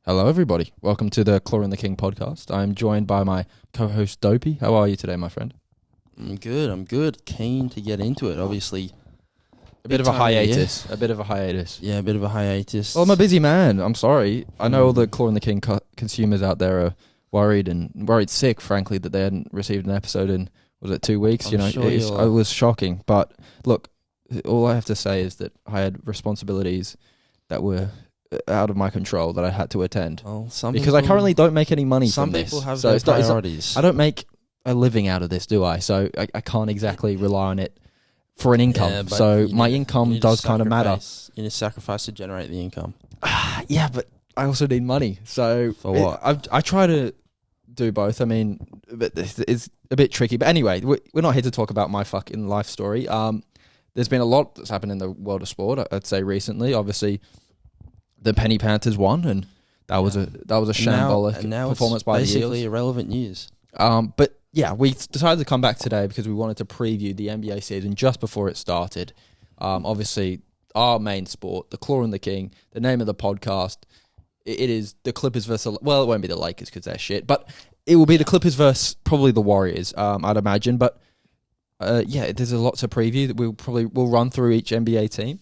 Hello, everybody. Welcome to the Claw and the King podcast. I'm joined by my co-host, Dopey. How are you today, my friend? I'm good. Keen to get into it, obviously. A bit of a hiatus. Yeah, a bit of a hiatus. Well, I'm a busy man. I'm sorry. I know all the Claw and the King consumers out there are worried sick, frankly, that they hadn't received an episode in, was it 2 weeks? It was shocking. But look, all I have to say is that I had responsibilities that were out of my control that I had to attend. Well, because I currently don't make any money from this. Some people have their priorities. I don't make a living out of this, do I? So I can't exactly rely on it for an income. Yeah, so my income does kind of matter. You need to sacrifice to generate the income. Yeah, but I also need money. So for what? I try to do both. I mean, but it's a bit tricky. But anyway, we're not here to talk about my fucking life story. There's been a lot that's happened in the world of sport, I'd say, recently. Obviously, the Penny Panthers won, and that was a shambolic performance by the Eels. Basically irrelevant news. But yeah, we decided to come back today because we wanted to preview the NBA season just before it started. Obviously, our main sport, the Claw and the King, the name of the podcast, it is the Clippers versus... Well, it won't be the Lakers because they're shit, but it will be the Clippers versus probably the Warriors, I'd imagine. But yeah, there's a lot to preview. We'll run through each NBA team,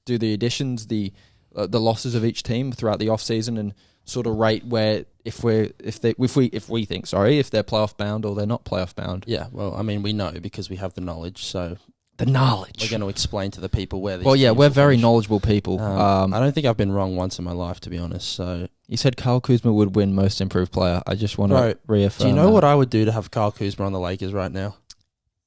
do the additions, the losses of each team throughout the off season, and sort of rate where if we think if they're playoff bound or they're not playoff bound. Yeah, well, I mean, we know because we have the knowledge. So the knowledge we're going to explain to the people where. Well, yeah, we're very knowledgeable people. I don't think I've been wrong once in my life, to be honest. So you said Kyle Kuzma would win Most Improved Player. I just want to reaffirm. Do you know what I would do to have Kyle Kuzma on the Lakers right now?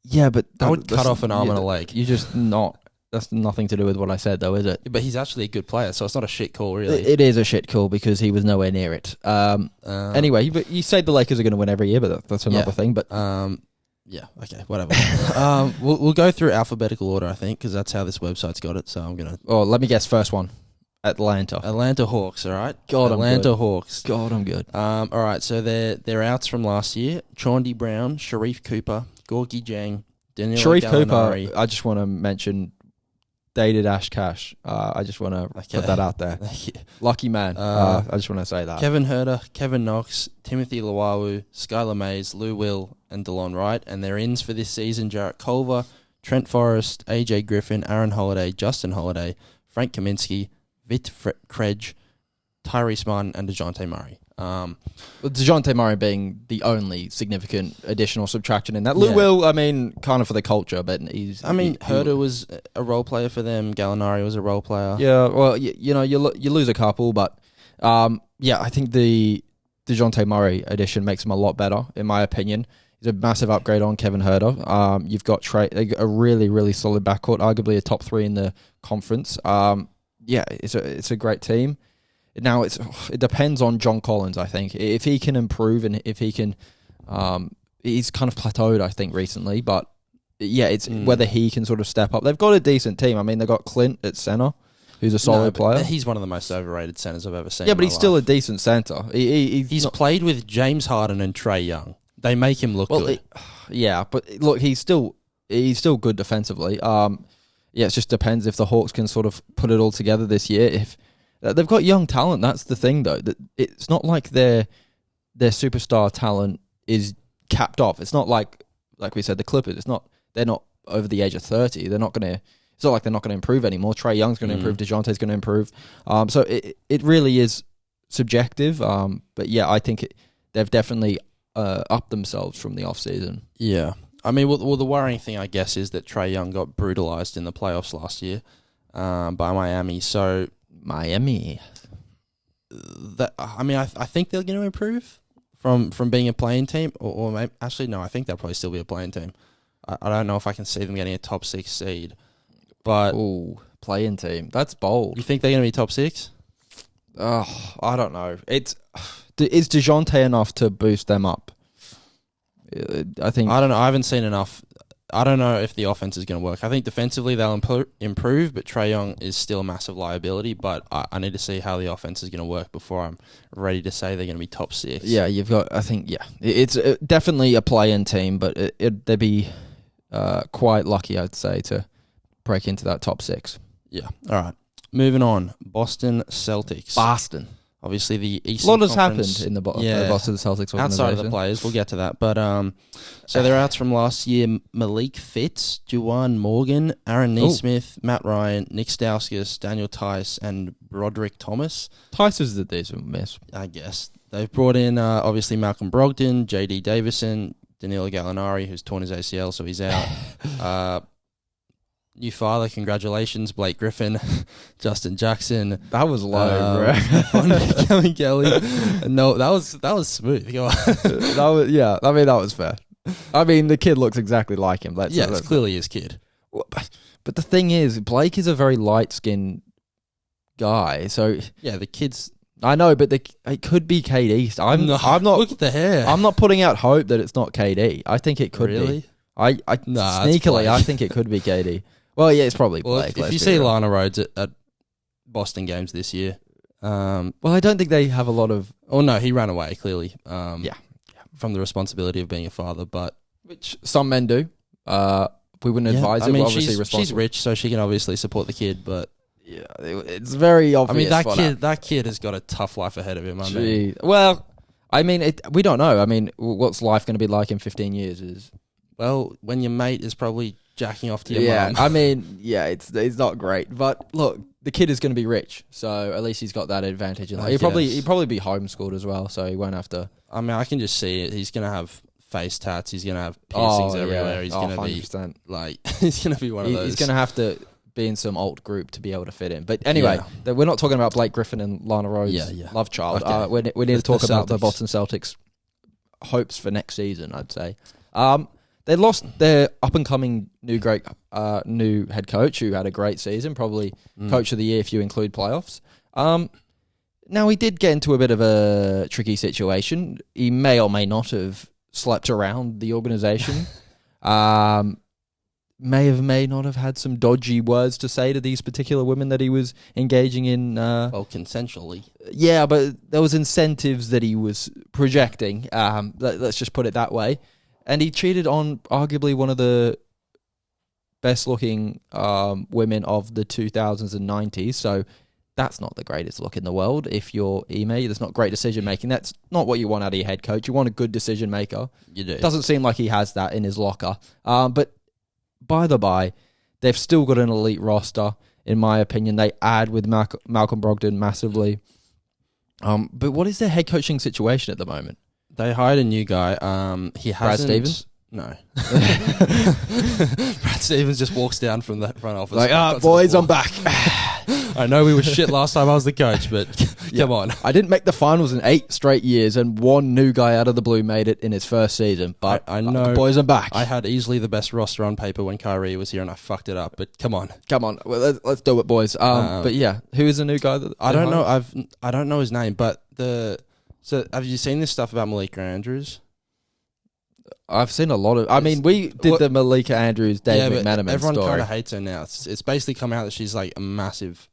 Yeah, but I would cut off an arm and a leg. You're just not. That's nothing to do with what I said, though, is it? But he's actually a good player, so it's not a shit call, really. It is a shit call because he was nowhere near it. Anyway, but you say the Lakers are going to win every year, but that's another thing. But yeah, okay, whatever. We'll go through alphabetical order, I think, because that's how this website's got it. So I'm gonna. Oh, let me guess. First one, Atlanta Hawks. All right, God, Atlanta Hawks. God, I'm good. All right, so they're outs from last year: Chaundy Brown, Sharif Cooper, Gorgie Jang, Danilo Sharif Gallinari. Cooper. I just want to mention. Dated Ash Cash. I just want to put that out there. Lucky man. I just want to say that. Kevin Huerter, Kevin Knox, Timothy Luwawu, Skylar Mays, Lou Will, and DeLon Wright. And their ins for this season, Jarrett Culver, Trent Forrest, AJ Griffin, Aaron Holiday, Justin Holiday, Frank Kaminsky, Vit Krej, Tyrese Martin, and DeJounte Murray. DeJounte Murray being the only significant additional subtraction in that. Lou Will, I mean, kind of for the culture, but Huerter was a role player for them. Gallinari was a role player. Yeah, well, you lose a couple, but yeah, I think the DeJounte Murray addition makes him a lot better, in my opinion. He's a massive upgrade on Kevin Huerter. You've got a really, really solid backcourt, arguably a top 3 in the conference. Yeah, it's a great team. Now it depends on John Collins. I think if he can improve and if he can, he's kind of plateaued. I think recently, but yeah, it's whether he can sort of step up. They've got a decent team. I mean, they've got Clint at center, who's a solid player. He's one of the most overrated centers I've ever seen. Yeah, but he's still a decent center. He's played with James Harden and Trae Young. They make him look good. Yeah, but look, he's still good defensively. Yeah, it just depends if the Hawks can sort of put it all together this year. If they've got young talent, that's the thing, though. That it's not like their superstar talent is capped off. It's not like we said, the Clippers. They're not over the age of 30. They're not going to. It's not like they're not going to improve anymore. Trae Young's going to improve. DeJounte's going to improve. So it really is subjective. But yeah, I think they've definitely upped themselves from the off season. Yeah, I mean, well, the worrying thing, I guess, is that Trae Young got brutalized in the playoffs last year by Miami. So. Miami. I think they're going to improve from being a playing team, or maybe, actually no, I think they'll probably still be a playing team. I don't know if I can see them getting a top 6 seed, but playing team, that's bold. You think they're going to be top 6? Oh, I don't know. Is DeJounte enough to boost them up? I don't know. I haven't seen enough. I don't know if the offense is going to work. I think defensively they'll improve, but Trae Young is still a massive liability. But I need to see how the offense is going to work before I'm ready to say they're going to be top 6. Yeah, it's definitely a play-in team, but they'd be quite lucky, I'd say, to break into that top 6. Yeah. All right. Moving on. Boston Celtics. Boston. obviously the A Eastern lot has Conference. happened in the Boston Celtics organization. Outside of the players, we'll get to that. But so their outs from last year: Malik Fitz, Juwan Morgan, Aaron Neesmith, Matt Ryan, Nick Stauskas, Daniel Tice, and Broderick Thomas. Tice is the decent miss, I guess. They've brought in, obviously, Malcolm Brogdon, J.D. Davison, Danilo Gallinari, who's torn his ACL, so he's out. New father, congratulations, Blake Griffin, Justin Jackson. That was low, bro. Kevin Kelly. No, that was smooth. Go on. That was fair. I mean, the kid looks exactly like him. It's clearly his kid. But the thing is, Blake is a very light-skinned guy, so yeah, the kid's. I know, but it could be KD. I'm not. Look at the hair. I'm not putting out hope that it's not KD. I think it could really? be. Sneakily, I think it could be KD. Well, yeah, it's probably Blake. If you see Lana Rhodes at Boston games this year, well, I don't think they have a lot of. Oh no, he ran away clearly. From the responsibility of being a father, but which some men do. We wouldn't advise it. I mean, obviously she's rich, so she can obviously support the kid. But yeah, it's very obvious. I mean, that kid has got a tough life ahead of him. I mean, well, I mean, we don't know. I mean, what's life going to be like in 15 years? Well, when your mate is probably jacking off to your mum. I mean, it's not great. But look, the kid is going to be rich, so at least he's got that advantage. He'll probably be homeschooled as well, so he won't have to. I mean, I can just see it. He's going to have face tats. He's going to have piercings everywhere. He's going to be 100%. like, he's going to be one of those. He's going to have to be in some alt group to be able to fit in. But anyway, we're not talking about Blake Griffin and Lana Rhodes' love child. Okay. We need to talk about the Boston Celtics' hopes for next season, I'd say. They lost their up-and-coming new head coach who had a great season, probably coach of the year if you include playoffs. Now, he did get into a bit of a tricky situation. He may or may not have slept around the organization. May not have had some dodgy words to say to these particular women that he was engaging in. Well, consensually. Yeah, but there was incentives that he was projecting. Let's just put it that way. And he cheated on arguably one of the best-looking women of the 2000s and 90s. So that's not the greatest look in the world. If you're Ime, that's not great decision-making. That's not what you want out of your head coach. You want a good decision-maker. You do. Doesn't seem like he has that in his locker. But by the by, they've still got an elite roster, in my opinion. They add with Malcolm Brogdon massively. But what is their head coaching situation at the moment? They hired a new guy. He hasn't. Brad Stevens? No. Brad Stevens just walks down from the front office. Like, boys, I'm back. I know we were shit last time I was the coach, but come on. I didn't make the finals in 8 straight years, and one new guy out of the blue made it in his first season. But I know, boys, I'm back. I had easily the best roster on paper when Kyrie was here, and I fucked it up. But come on. Well, let's do it, boys. But yeah, who is the new guy? I don't know. I don't know his name, but So have you seen this stuff about Malika Andrews? I've seen a lot of. I mean, we did the Malika Andrews, Dave McManaman everyone story. Kind of hates her now. It's basically come out that she's like a massive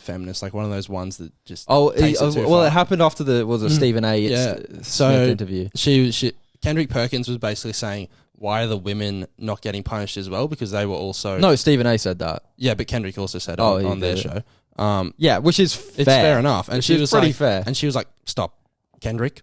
feminist, like one of those ones that just. It happened after the Stephen A. Smith interview. She Kendrick Perkins was basically saying, why are the women not getting punished as well? Because they were also. No, Stephen A. said that. Yeah, but Kendrick also said on their show. Which is fair. It's fair enough, and she was pretty like, fair. And she was like, "Stop, Kendrick.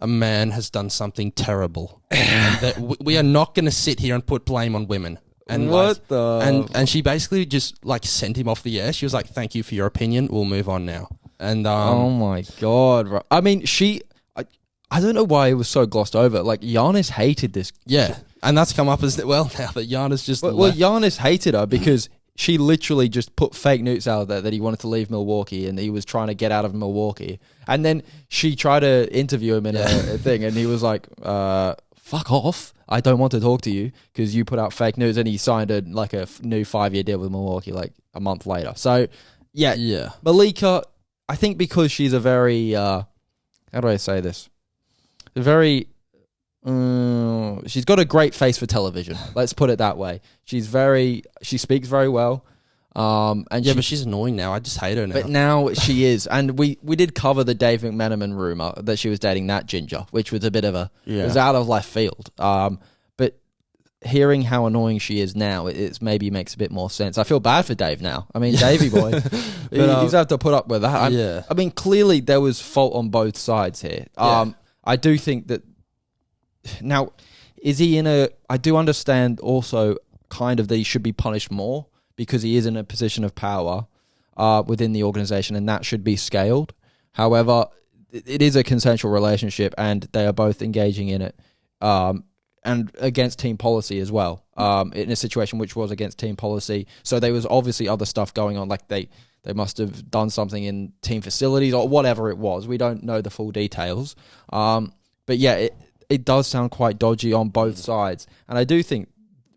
A man has done something terrible. And we are not going to sit here and put blame on women." And and she basically just like sent him off the air. She was like, "Thank you for your opinion. We'll move on now." And oh my god, bro. I mean, I don't know why it was so glossed over. Like Giannis hated this. Yeah, and that's come up as well now that Giannis just. Well, Giannis hated her because she literally just put fake news out there that he wanted to leave Milwaukee and he was trying to get out of Milwaukee. And then she tried to interview him in a thing, and he was like, "Fuck off! I don't want to talk to you because you put out fake news." And he signed a new 5-year deal with Milwaukee like a month later. So yeah. Malika, I think because she's a very how do I say this? A very she's got a great face for television. Let's put it that way. She speaks very well. But she's annoying now. I just hate her now. But now she is. And we did cover the Dave McManaman rumor that she was dating that ginger, which was a bit of it was out of left field. But hearing how annoying she is now, it maybe makes a bit more sense. I feel bad for Dave now. I mean, Davey boy, he's have to put up with that. I mean, clearly there was fault on both sides here. I do think that now, is he in a? I do understand also kind of that he should be punished more because he is in a position of power within the organization, and that should be scaled. However, it is a consensual relationship, and they are both engaging in it. And against team policy as well, in a situation which was against team policy. So there was obviously other stuff going on, like they must have done something in team facilities or whatever it was. We don't know the full details. But yeah, it does sound quite dodgy on both sides. And I do think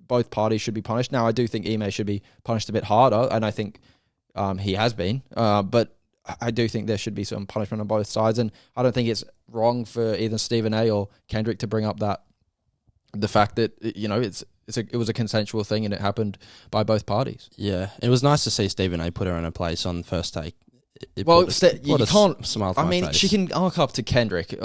both parties should be punished. Now, I do think Ime should be punished a bit harder, and I think he has been. But I do think there should be some punishment on both sides. And I don't think it's wrong for either Stephen A or Kendrick to bring up the fact that, you know, it was a consensual thing and it happened by both parties. Yeah, it was nice to see Stephen A put her in her place on the first take. You can't smile. I mean, she can arc up to Kendrick.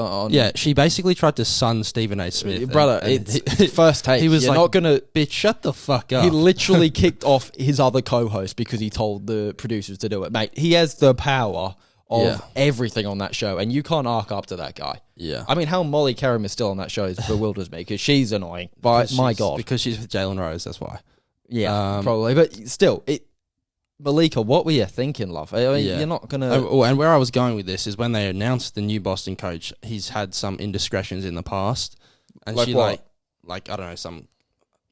She basically tried to sun Stephen A. Smith. Brother, it's first take. He was You're like, not gonna, bitch, shut the fuck up. He literally kicked off his other co-host because he told the producers to do it. Mate, he has the power of everything on that show, and you can't arc up to that guy. Yeah. I mean, how Molly Karam is still on that show bewilders me, because she's annoying. But my God. Because she's with Jalen Rose, that's why. Yeah, probably. But still, Malika, what were you thinking, love? I mean, you're not going to... Oh, and where I was going with this is when they announced the new Boston coach, he's had some indiscretions in the past. And like she, what? like, I don't know, some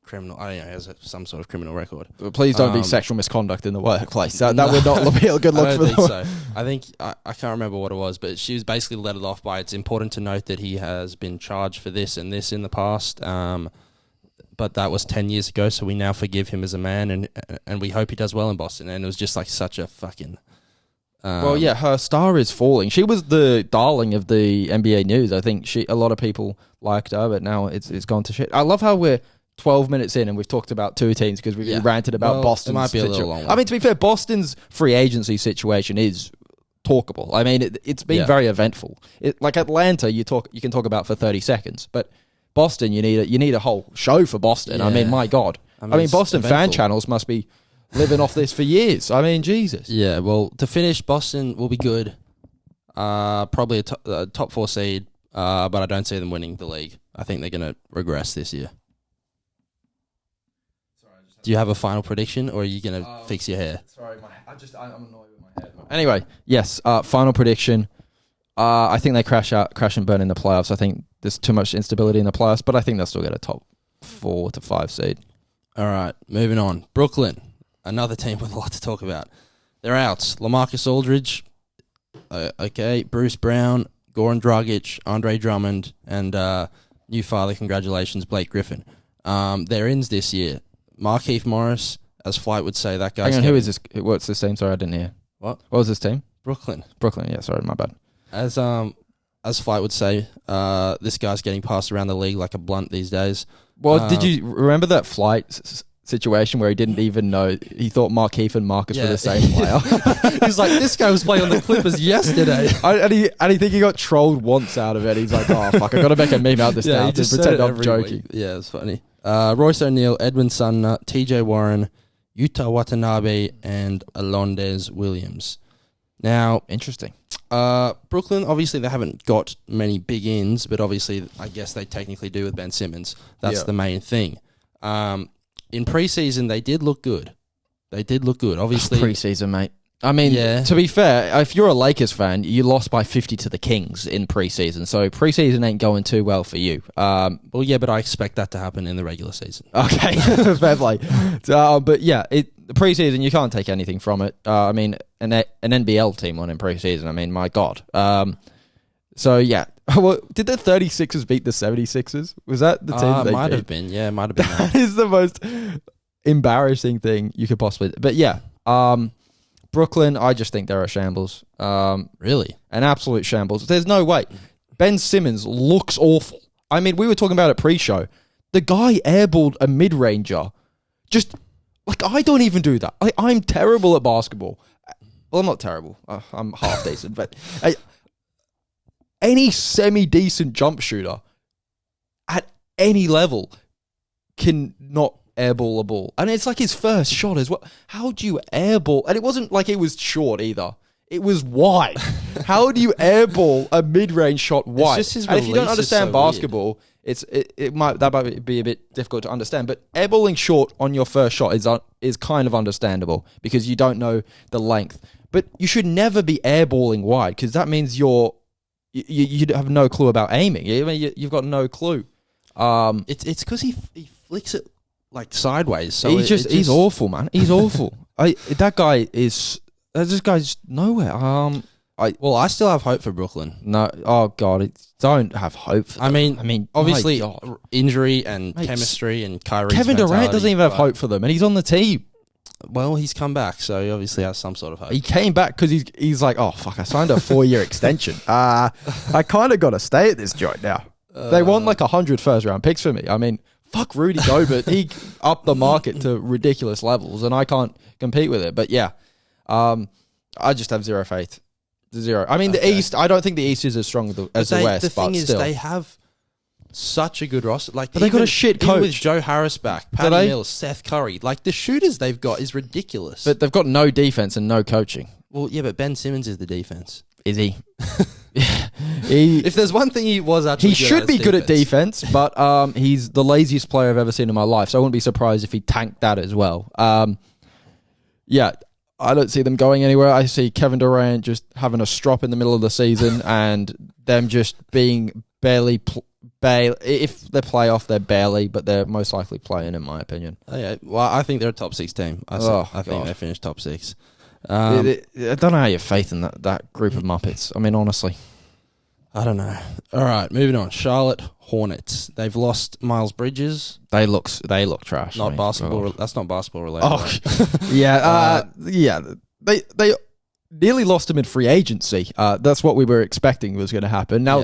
criminal... I don't know, has some sort of criminal record. Please don't be sexual misconduct in the workplace. That would not be a good look for them. So. I think... I can't remember what it was, but she was basically let it off by, it's important to note that he has been charged for this and this in the past. But that was 10 years ago, so we now forgive him as a man, and we hope he does well in Boston. And it was just like such a fucking... well, yeah, her star is falling. She was the darling of the NBA news. I think a lot of people liked her, but now it's gone to shit. I love how we're 12 minutes in and we've talked about two teams because we ranted about Boston's it might be a little long. I mean, to be fair, Boston's free agency situation is talkable. I mean, it's been very eventful. Like Atlanta, you can talk about for 30 seconds, but Boston, you need a whole show for Boston. Yeah. I mean, my God. I mean Boston fan channels must be living off this for years. I mean, Jesus. Yeah, well, to finish, Boston will be good. Probably a top 4 seed, but I don't see them winning the league. I think they're going to regress this year. Do you have a final prediction, or are you going to fix your hair? Sorry, I'm annoyed with my hair. Anyway, yes, final prediction. I think they crash and burn in the playoffs. I think there's too much instability in the playoffs, but I think they'll still get a top 4 to 5 seed. All right, moving on. Brooklyn, another team with a lot to talk about. They're out. LaMarcus Aldridge, Bruce Brown, Goran Dragic, Andre Drummond, and new father, congratulations, Blake Griffin. They're ins this year. Markieff Morris, as Flight would say, that guy's... Hang on, who is this? What's this team? Sorry, I didn't hear. What was this team? Brooklyn, yeah, sorry, my bad. As Flight would say, this guy's getting passed around the league like a blunt these days. Well, did you remember that Flight situation where he didn't even know? He thought Markieff and Marcus were the same player. He's like, this guy was playing on the Clippers yesterday. and he think he got trolled once out of it. He's like, oh, fuck, I got to make a meme out of this now to pretend I'm joking. Week. Yeah, it's funny. Royce O'Neal, Edwin Sumner, TJ Warren, Yuta Watanabe, and Alondes Williams. Now, interesting. Brooklyn, obviously, they haven't got many big ins, but obviously, I guess they technically do with Ben Simmons. That's the main thing. In preseason, they did look good. Obviously, preseason, mate. I mean, to be fair, if you're a Lakers fan, you lost by 50 to the Kings in preseason, so preseason ain't going too well for you. Well, yeah, but I expect that to happen in the regular season. Okay, fair play. But yeah, the preseason, you can't take anything from it. I mean, an NBL team won in preseason. I mean, my God. So yeah, well, did the 36ers beat the 76ers? Was that the team they might have been? Yeah, might have been. That is the most embarrassing thing you could possibly. But yeah, Brooklyn, I just think they're a shambles. Really? An absolute shambles. There's no way. Ben Simmons looks awful. I mean, we were talking about it pre-show. The guy airballed a mid-ranger. Just, like, I don't even do that. I'm terrible at basketball. Well, I'm not terrible. I'm half decent. But any semi-decent jump shooter at any level can not airball a ball? And it's like his first shot as well. How do you airball? And it wasn't like it was short either. It was wide. How do you airball a mid-range shot wide? Just his and if you don't release is understand so basketball, it might be a bit difficult to understand. But airballing short on your first shot is kind of understandable because you don't know the length. But you should never be airballing wide because that means you have no clue about aiming. I mean, you've got no clue. It's because he flicks it like sideways. So he's awful, man. He's awful. This guy's nowhere. I still have hope for Brooklyn. No, oh god, don't have hope for them. I mean, obviously injury and chemistry and Kyrie's Kevin Durant doesn't even have hope for them, and he's on the team. Well, he's come back, so he obviously has some sort of hope. He came back because he's like, oh fuck, I signed a 4-year extension. I kind of got to stay at this joint now. They want like 100 first-round picks for me. I mean, fuck Rudy Gobert. He upped the market to ridiculous levels, and I can't compete with it. But yeah. I just have zero faith. Zero. I mean, the East, I don't think the East is as strong as the West, the thing but is, still. They have such a good roster. Like, but they got a shit coach. With Joe Harris back, Patty Mills, Seth Curry. Like, the shooters they've got is ridiculous. But they've got no defense and no coaching. Well, yeah, but Ben Simmons is the defense. Is he? If there's one thing he was actually he should be good at defense, but he's the laziest player I've ever seen in my life, so I wouldn't be surprised if he tanked that as well. Yeah. I don't see them going anywhere. I see Kevin Durant just having a strop in the middle of the season and them just being barely. If they play off, they're barely, but they're most likely playing, in my opinion. Oh, yeah. Well, I think they're a top 6 team. I think they finished top 6. I don't know how you have faith in that group of Muppets. I mean, honestly. I don't know. All right, moving on. Charlotte Hornets. They've lost Miles Bridges. They look trash. Not basketball. That's not basketball related. Oh, right? Yeah. They nearly lost him in free agency. That's what we were expecting was going to happen. Now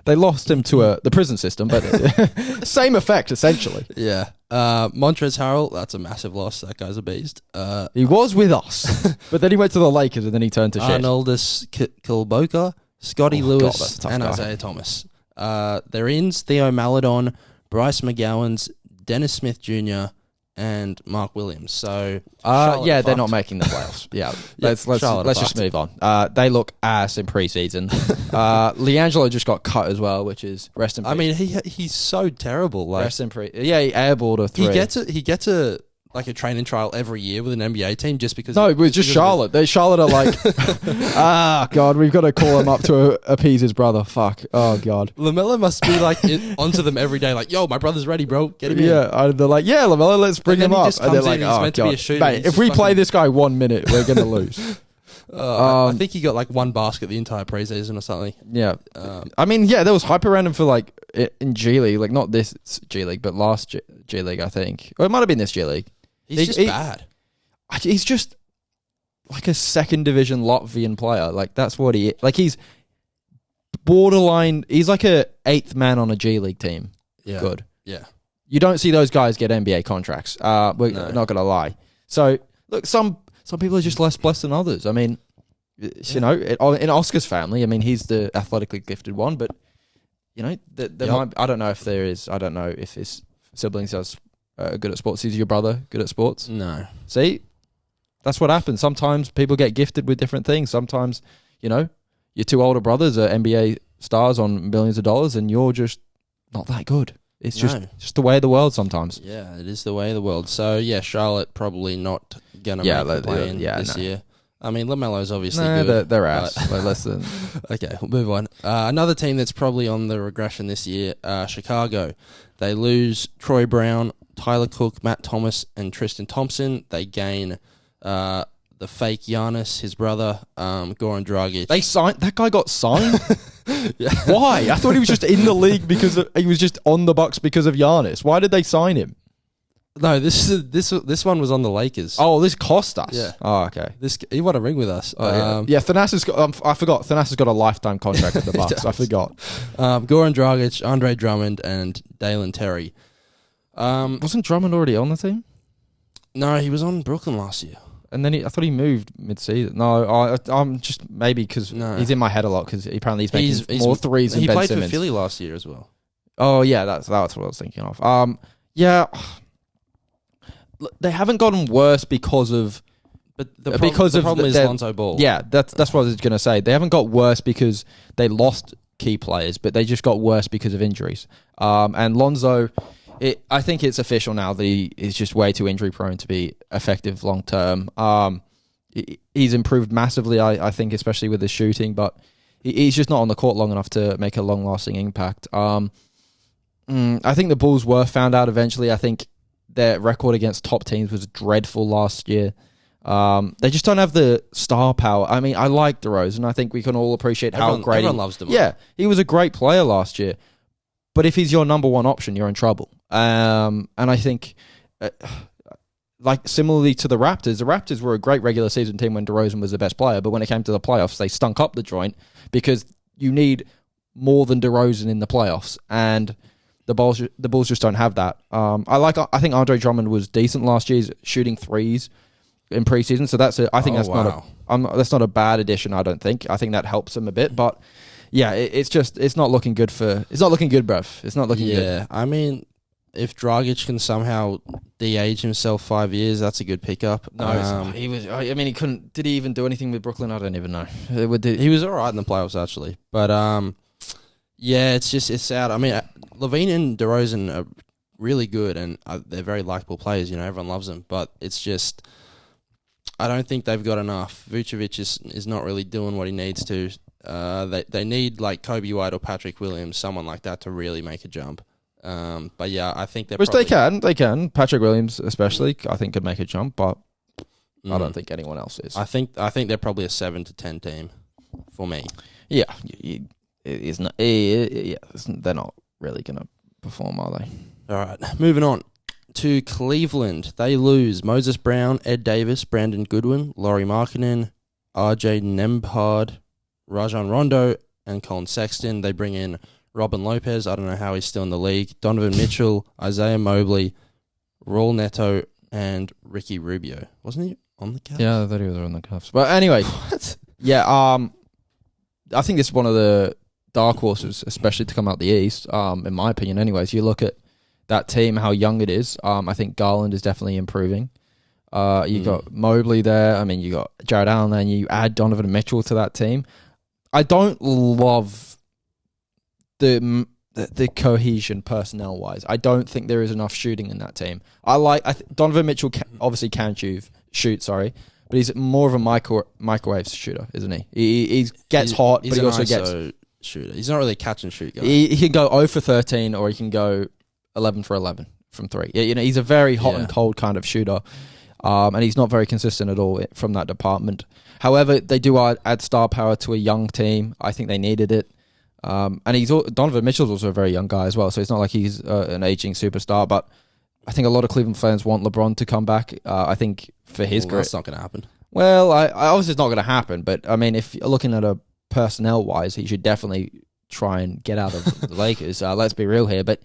they lost him to the prison system, but same effect essentially. Yeah. Montrezl Harrell. That's a massive loss. That guy's a beast. He was with us, but then he went to the Lakers and then he turned to shit. Arnoldus Kilboka. Scotty Lewis and Isaiah Thomas. They're ins Theo Maledon, Bryce McGowan's, Dennis Smith Jr., and Mark Williams. So they're not making the playoffs. Yeah, let's just move on. They look ass in preseason. LiAngelo just got cut as well, which is rest in peace. I mean, he's so terrible. Like, rest in peace. Yeah, he airballed a 3. He gets a training trial every year with an NBA team just because... No, it was just Charlotte. Charlotte are like, God, we've got to call him up to appease his brother. Fuck. Oh, God. LaMelo must be like onto them every day, like, yo, my brother's ready, bro. Get him in. Yeah, they're like, yeah, LaMelo, let's bring him up. And they're like, oh, God. Mate, if we play this guy 1 minute, we're going to lose. I think he got like 1 basket the entire preseason or something. Yeah. I mean, yeah, there was hype around him for like in G League, like not this G League, but last G League, I think. Or it might have been this G League. He's just bad. He's just like a second division Latvian player. Like that's what he is. Like he's borderline. He's like a 8th man on a G League team. Yeah. Good. Yeah. You don't see those guys get NBA contracts. We're not gonna lie. So look, some people are just less blessed than others. I mean, you know, in Oscar's family, I mean, he's the athletically gifted one, but you know, there might. I don't know if there is. I don't know if his siblings are good at sports. Is your brother good at sports? No. See, that's what happens. Sometimes people get gifted with different things. Sometimes, you know, your 2 older brothers are NBA stars on millions of dollars, and you're just not that good. It's just the way of the world sometimes. Yeah, it is the way of the world. So yeah, Charlotte probably not gonna make the play-in this year. I mean, LaMelo's obviously good. They're out. Like less than. Okay, we'll move on. Another team that's probably on the regression this year, Chicago. They lose Troy Brown, Tyler Cook, Matt Thomas, and Tristan Thompson. They gain the fake Giannis, his brother, Goran Dragic. That guy got signed? Yeah. Why? I thought he was just in the league because he was just on the Bucks because of Giannis. Why did they sign him? No, this one was on the Lakers. Oh, this cost us. Yeah. Oh, okay. He won a ring with us. Yeah, Thanasis got. I forgot. Thanasis got a lifetime contract with the Bucks. I forgot. Goran Dragic, Andre Drummond, and Dalen Terry. Wasn't Drummond already on the team? No, he was on Brooklyn last year. And then I thought he moved mid-season. No, I'm just maybe because he's in my head a lot because apparently he's making more threes than Ben Simmons. He played for Philly last year as well. Oh yeah, that's what I was thinking of. Yeah, they haven't gotten worse because of. But the because problem is Lonzo Ball. Yeah, that's what I was going to say. They haven't got worse because they lost key players, but they just got worse because of injuries. And Lonzo, I think it's official now that he is just way too injury prone to be effective long term. He's improved massively, I think, especially with his shooting, but he's just not on the court long enough to make a long lasting impact. I think the Bulls were found out eventually. I think their record against top teams was dreadful last year. They just don't have the star power. I mean, I like DeRozan. I think we can all appreciate how great everyone loves DeMar. Yeah, he was a great player last year. But if he's your number one option, you're in trouble. And I think, like similarly to the Raptors were a great regular season team when DeRozan was the best player. But when it came to the playoffs, they stunk up the joint because you need more than DeRozan in the playoffs. And the Bulls just don't have that. I think Andre Drummond was decent last year. He's shooting threes in preseason, so that's that's not a bad addition. I don't think. I think that helps him a bit, but yeah, it's not looking good, bruv. It's not looking good. Yeah, I mean, if Dragic can somehow de-age himself 5 years, that's a good pickup. No, he was. I mean, he couldn't. Did he even do anything with Brooklyn? I don't even know. He was all right in the playoffs actually, but yeah, it's sad. I mean, Levine and DeRozan are really good, and they're very likable players. You know, everyone loves them, but it's just. I don't think they've got enough. Vucevic is not really doing what he needs to. They need like Kobe White or Patrick Williams, someone like that, to really make a jump. But yeah, I think they can. Patrick Williams especially, I think, could make a jump, but I don't think anyone else is. I think they're probably a 7 to 10 team for me. Yeah, they're not really going to perform, are they? All right, moving on. To Cleveland, they lose Moses Brown, Ed Davis, Brandon Goodwin, Laurie Markkinen, RJ Nembhard, Rajon Rondo, and Colin Sexton. They bring in Robin Lopez. I don't know how he's still in the league. Donovan Mitchell, Isaiah Mobley, Raul Neto, and Ricky Rubio. Wasn't he on the Cavs? Yeah, I thought he was on the Cavs. But anyway, what? Yeah, I think this is one of the dark horses, especially to come out the East. In my opinion, anyways, you look at that team, how young it is. I think Garland is definitely improving. You got Mobley there. I mean, you got Jared Allen there, and you add Donovan Mitchell to that team. I don't love the cohesion personnel wise. I don't think there is enough shooting in that team. Donovan Mitchell obviously can shoot, but he's more of a microwave shooter, isn't he? He gets hot, but he also gets shooter. He's not really a catch and shoot guy. He can go 0 for 13, or he can go 11 for 11 from 3. Yeah, he's a very hot and cold kind of shooter, and he's not very consistent at all from that department. However, they do add star power to a young team. I think they needed it. And Donovan Mitchell's also a very young guy as well, so it's not like he's an aging superstar. But I think a lot of Cleveland fans want LeBron to come back. I think for his career, that's not going to happen. Well, I obviously it's not going to happen. But I mean, if you're looking at a personnel wise, he should definitely try and get out of the Lakers. Let's be real here, but.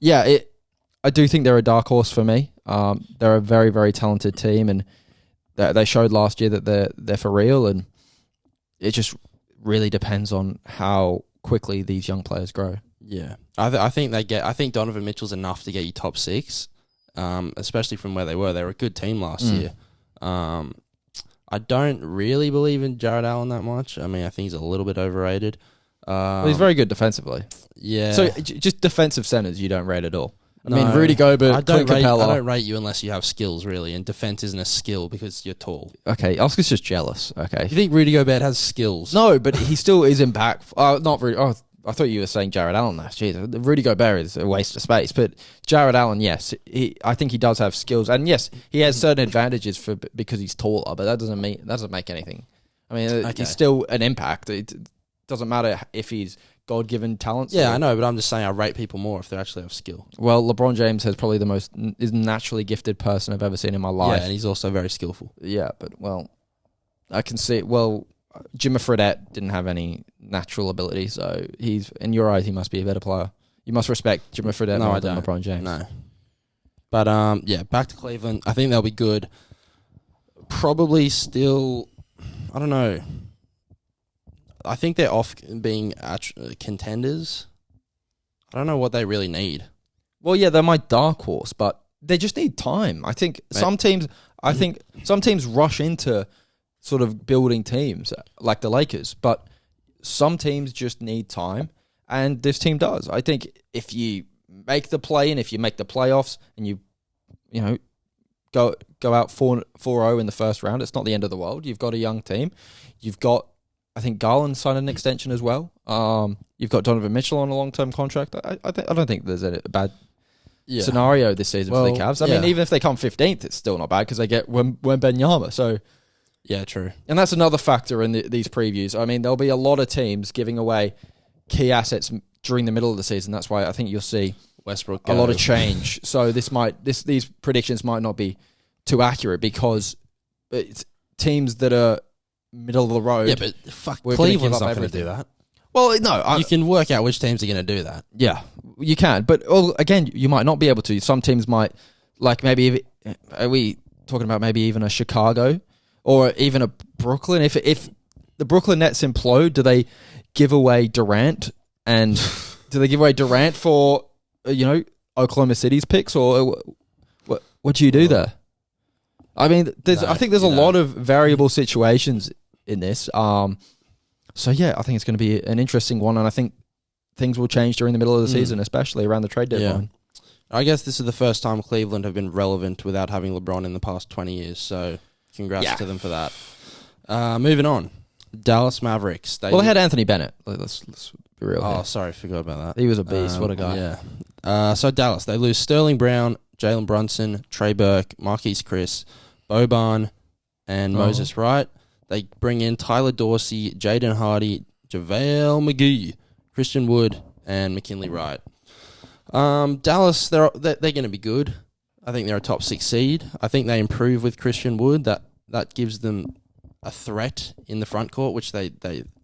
Yeah, I do think they're a dark horse for me. They're a very, very talented team, and they showed last year that they're for real. And it just really depends on how quickly these young players grow. Yeah, I think Donovan Mitchell's enough to get you top 6, especially from where they were. They were a good team last year. I don't really believe in Jared Allen that much. I mean, I think he's a little bit overrated. Well, he's very good defensively. Yeah. So just defensive centers you don't rate at all. I mean, Rudy Gobert, Clint Capella. I don't rate you unless you have skills, really, and defense isn't a skill because you're tall. Okay, Oscar's just jealous. Okay. You think Rudy Gobert has skills? No, but he still is impactful. Not Rudy. Oh, I thought you were saying Jared Allen there. Jeez, Rudy Gobert is a waste of space, but Jared Allen, yes, I think he does have skills, and yes, he has certain advantages because he's taller, but that doesn't make anything. I mean, he's still an impact. It doesn't matter if he's God-given talents. Yeah, I know, but I'm just saying I rate people more if they actually have skill. Well, LeBron James has probably is naturally gifted person I've ever seen in my life. Yeah, and he's also very skillful. Yeah, but I can see it. Well, Jimmy Fredette didn't have any natural ability, so he's in your eyes he must be a better player. You must respect Jimmy Fredette more than LeBron James. No. But back to Cleveland. I think they'll be good. Probably still, I don't know. I think they're off being contenders. I don't know what they really need. Well, yeah, they're my dark horse, but they just need time. I think some teams rush into sort of building teams like the Lakers, but some teams just need time, and this team does. I think if you make the play-in, if you make the playoffs, and you know, go out 4-0 in the first round, it's not the end of the world. You've got a young team. You've got, I think, Garland signed an extension as well. You've got Donovan Mitchell on a long-term contract. I don't think there's a bad scenario this season for the Cavs. I mean, even if they come 15th, it's still not bad because they get Wembanyama. So, yeah, true. And that's another factor in these previews. I mean, there'll be a lot of teams giving away key assets during the middle of the season. That's why I think you'll see Westbrook a lot of change. So these predictions might not be too accurate because it's teams that are middle of the road. Yeah, but Cleveland's not going to do that. Well, no. You can work out which teams are going to do that. Yeah, you can. But again, you might not be able to. Some teams might, like maybe, are we talking about maybe even a Chicago or even a Brooklyn? If the Brooklyn Nets implode, do they give away Durant? And do they give away Durant for, Oklahoma City's picks? Or what do you do there? I mean, I think there's a lot of variable situations in this. So, yeah, I think it's going to be an interesting one, and I think things will change during the middle of the season, especially around the trade deadline. Yeah. I guess this is the first time Cleveland have been relevant without having LeBron in the past 20 years, so congrats to them for that. Moving on. Dallas Mavericks. They had Anthony Bennett. Let's be real here. Sorry, forgot about that. He was a beast. What a guy. Yeah. So Dallas, they lose Sterling Brown, Jalen Brunson, Trey Burke, Marquise Chris, Boban, and Moses Wright. They bring in Tyler Dorsey, Jaden Hardy, JaVale McGee, Christian Wood, and McKinley Wright. Dallas, they're going to be good. I think they're a top 6 seed. I think they improve with Christian Wood. That gives them a threat in the front court, which they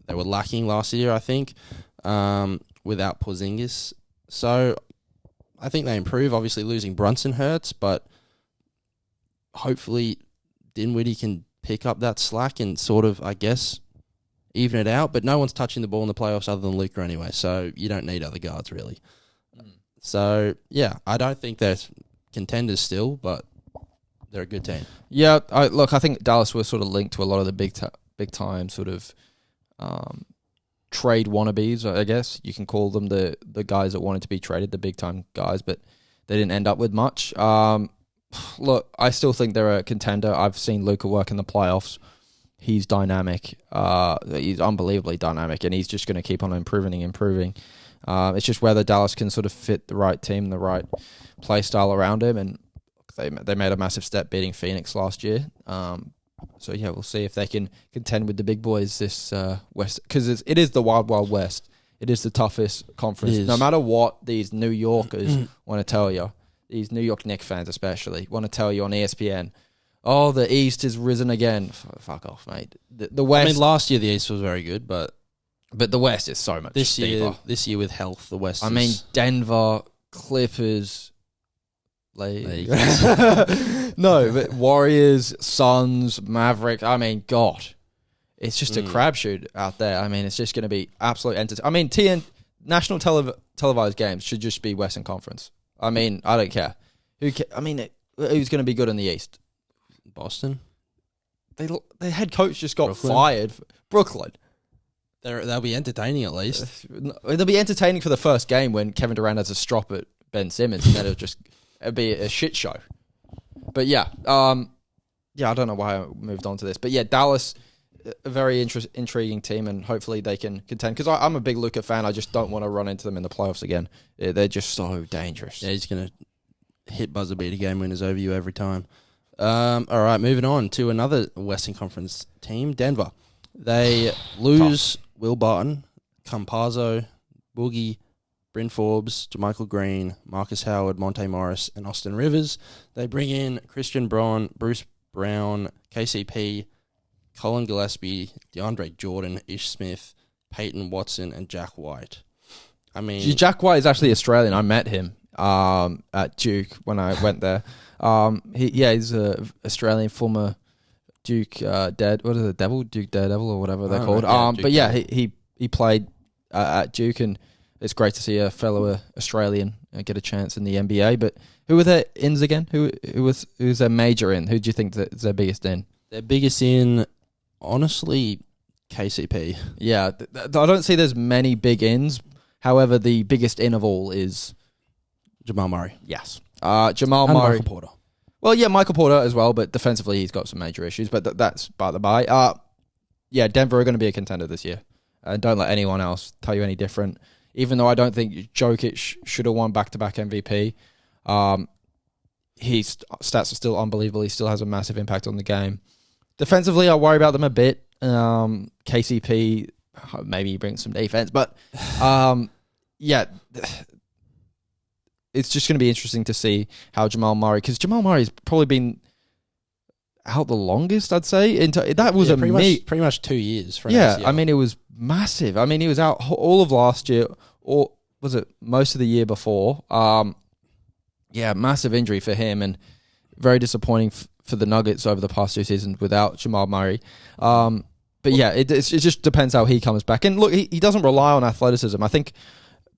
were lacking last year, I think, without Porzingis. So I think they improve. Obviously, losing Brunson hurts, but hopefully Dinwiddie can pick up that slack and sort of, I guess, even it out. But no one's touching the ball in the playoffs other than Luka anyway, so you don't need other guards, really. So, yeah, I don't think they're contenders still, but they're a good team. Yeah, I think Dallas was sort of linked to a lot of the big time sort of trade wannabes, I guess. You can call them the guys that wanted to be traded, the big time guys, but they didn't end up with much. Look, I still think they're a contender. I've seen Luka work in the playoffs. He's dynamic. He's unbelievably dynamic, and he's just going to keep on improving. It's just whether Dallas can sort of fit the right team, the right play style around him, and they made a massive step beating Phoenix last year. So yeah, we'll see if they can contend with the big boys this West, because it is the wild, wild West. It is the toughest conference. No matter what these New Yorkers want to tell you. These New York Knicks fans especially want to tell you on ESPN, the East has risen again. Fuck off, mate. The West. I mean, last year the East was very good, but the West is so much deeper. This year with health, the West. I mean, Denver, Clippers, No, but Warriors, Suns, Mavericks. I mean, God, it's just a crapshoot out there. I mean, it's just going to be absolute entertainment. I mean, national televised games should just be Western Conference. I mean, I don't care. Who's going to be good in the East? Boston. Their head coach just got fired. Brooklyn. They'll be entertaining at least. They'll be entertaining for the first game when Kevin Durant has a strop at Ben Simmons, and then it'll be a shit show. But yeah, I don't know why I moved on to this, but yeah, Dallas, a very intriguing team, and hopefully they can contend. Because I'm a big Luka fan. I just don't want to run into them in the playoffs again. They're just so dangerous. Yeah, he's going to hit buzzer beater game winners over you every time. All right, moving on to another Western Conference team, Denver. They lose Will Barton, Campazzo, Boogie, Bryn Forbes, JaMychal Green, Marcus Howard, Monte Morris, and Austin Rivers. They bring in Christian Braun, Bruce Brown, KCP, Colin Gillespie, DeAndre Jordan, Ish Smith, Peyton Watson, and Jack White. I mean, Jack White is actually Australian. I met him at Duke when I went there. He's a Australian former Duke Duke Daredevil or whatever they're called. Right, but yeah, he played at Duke, and it's great to see a fellow Australian get a chance in the NBA. But who were their ins again? Who's their major in? Who do you think is their biggest in? Their biggest in, honestly, KCP. Yeah, I don't see there's many big ins. However, the biggest in of all is Jamal Murray. yes, Jamal And Murray. Michael Porter. Well, yeah, Michael Porter as well, but defensively he's got some major issues. But that's by the by. Yeah, Denver are going to be a contender this year. Don't let anyone else tell you any different. Even though I don't think Jokic should have won back-to-back MVP, his stats are still unbelievable. He still has a massive impact on the game. Defensively, I worry about them a bit. KCP, maybe he brings some defense, but yeah, it's just going to be interesting to see how Jamal Murray, because Jamal Murray's probably been out the longest, I'd say. That was pretty much 2 years. For an ACL. I mean, it was massive. I mean, he was out all of last year, or was it most of the year before? Yeah, massive injury for him, and very disappointing for the Nuggets over the past 2 seasons without Jamal Murray. But yeah, it just depends how he comes back. And look, he doesn't rely on athleticism. I think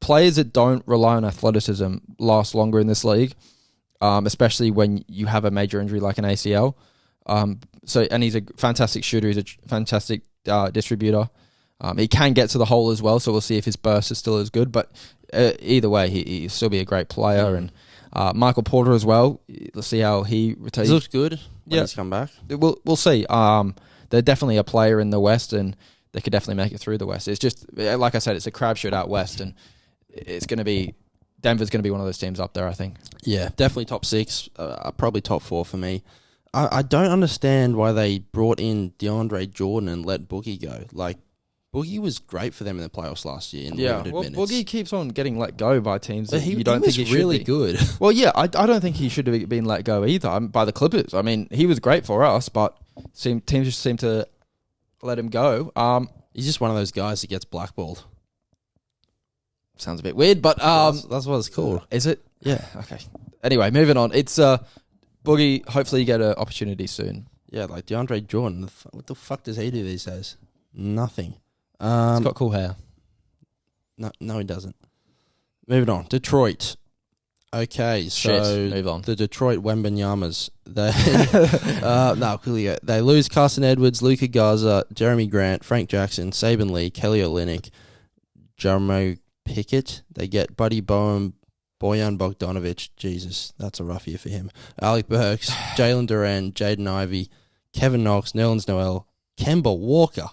players that don't rely on athleticism last longer in this league, especially when you have a major injury like an ACL. And he's a fantastic shooter. He's a fantastic distributor. He can get to the hole as well, so we'll see if his burst is still as good. But either way, he'll still be a great player. And Michael Porter as well. Let's see how he returns. He looks good when he's come back. We'll see. They're definitely a player in the West, and they could definitely make it through the West. It's just, like I said, it's a crapshoot out West, and it's going to be, Denver's going to be one of those teams up there, I think. Yeah, definitely top 6, probably top 4 for me. I don't understand why they brought in DeAndre Jordan and let Boogie go. Like, Boogie was great for them in the playoffs last year in limited minutes. Boogie keeps on getting let go by teams that he you don't think he should really be. Good. Well, yeah, I don't think he should have been let go either by the Clippers. I mean, he was great for us, but teams just seem to let him go. He's just one of those guys that gets blackballed. Sounds a bit weird, but that's what it's called. Is it? Yeah. Okay. Anyway, moving on. It's Boogie. Hopefully, you get an opportunity soon. Yeah, like DeAndre Jordan. What the fuck does he do these days? Nothing. He's got cool hair. No, he doesn't. Moving on. Detroit. Okay, so move on. The Detroit Wembanyamas. They lose Carson Edwards, Luka Garza, Jeremy Grant, Frank Jackson, Saban Lee, Kelly Olynyk, Jarmo Pickett. They get Buddy Bowen, Bojan Bogdanovic. Jesus, that's a rough year for him. Alec Burks, Jalen Duran, Jaden Ivey, Kevin Knox, Nerlens Noel, Kemba Walker.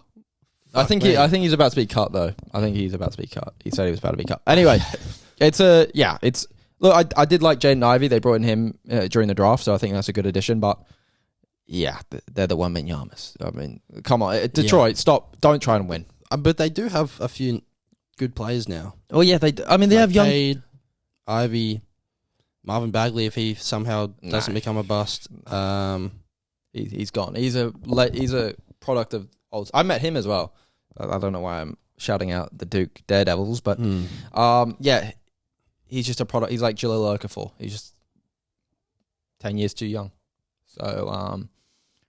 I think he's about to be cut though. I think he's about to be cut. He said he was about to be cut. Anyway, look, I did like Jaden Ivey. They brought in him during the draft, so I think that's a good addition. But yeah, they're the Wembanyamas. I mean, come on, Detroit, stop! Don't try and win. But they do have a few good players now. Oh yeah, they have young Cade, Ivy, Marvin Bagley. If he somehow doesn't become a bust, he's gone. He's a product of old. I met him as well. I don't know why I'm shouting out the Duke Daredevils, but yeah, he's just a product. He's like Jahlil Okafor. He's just 10 years too young. So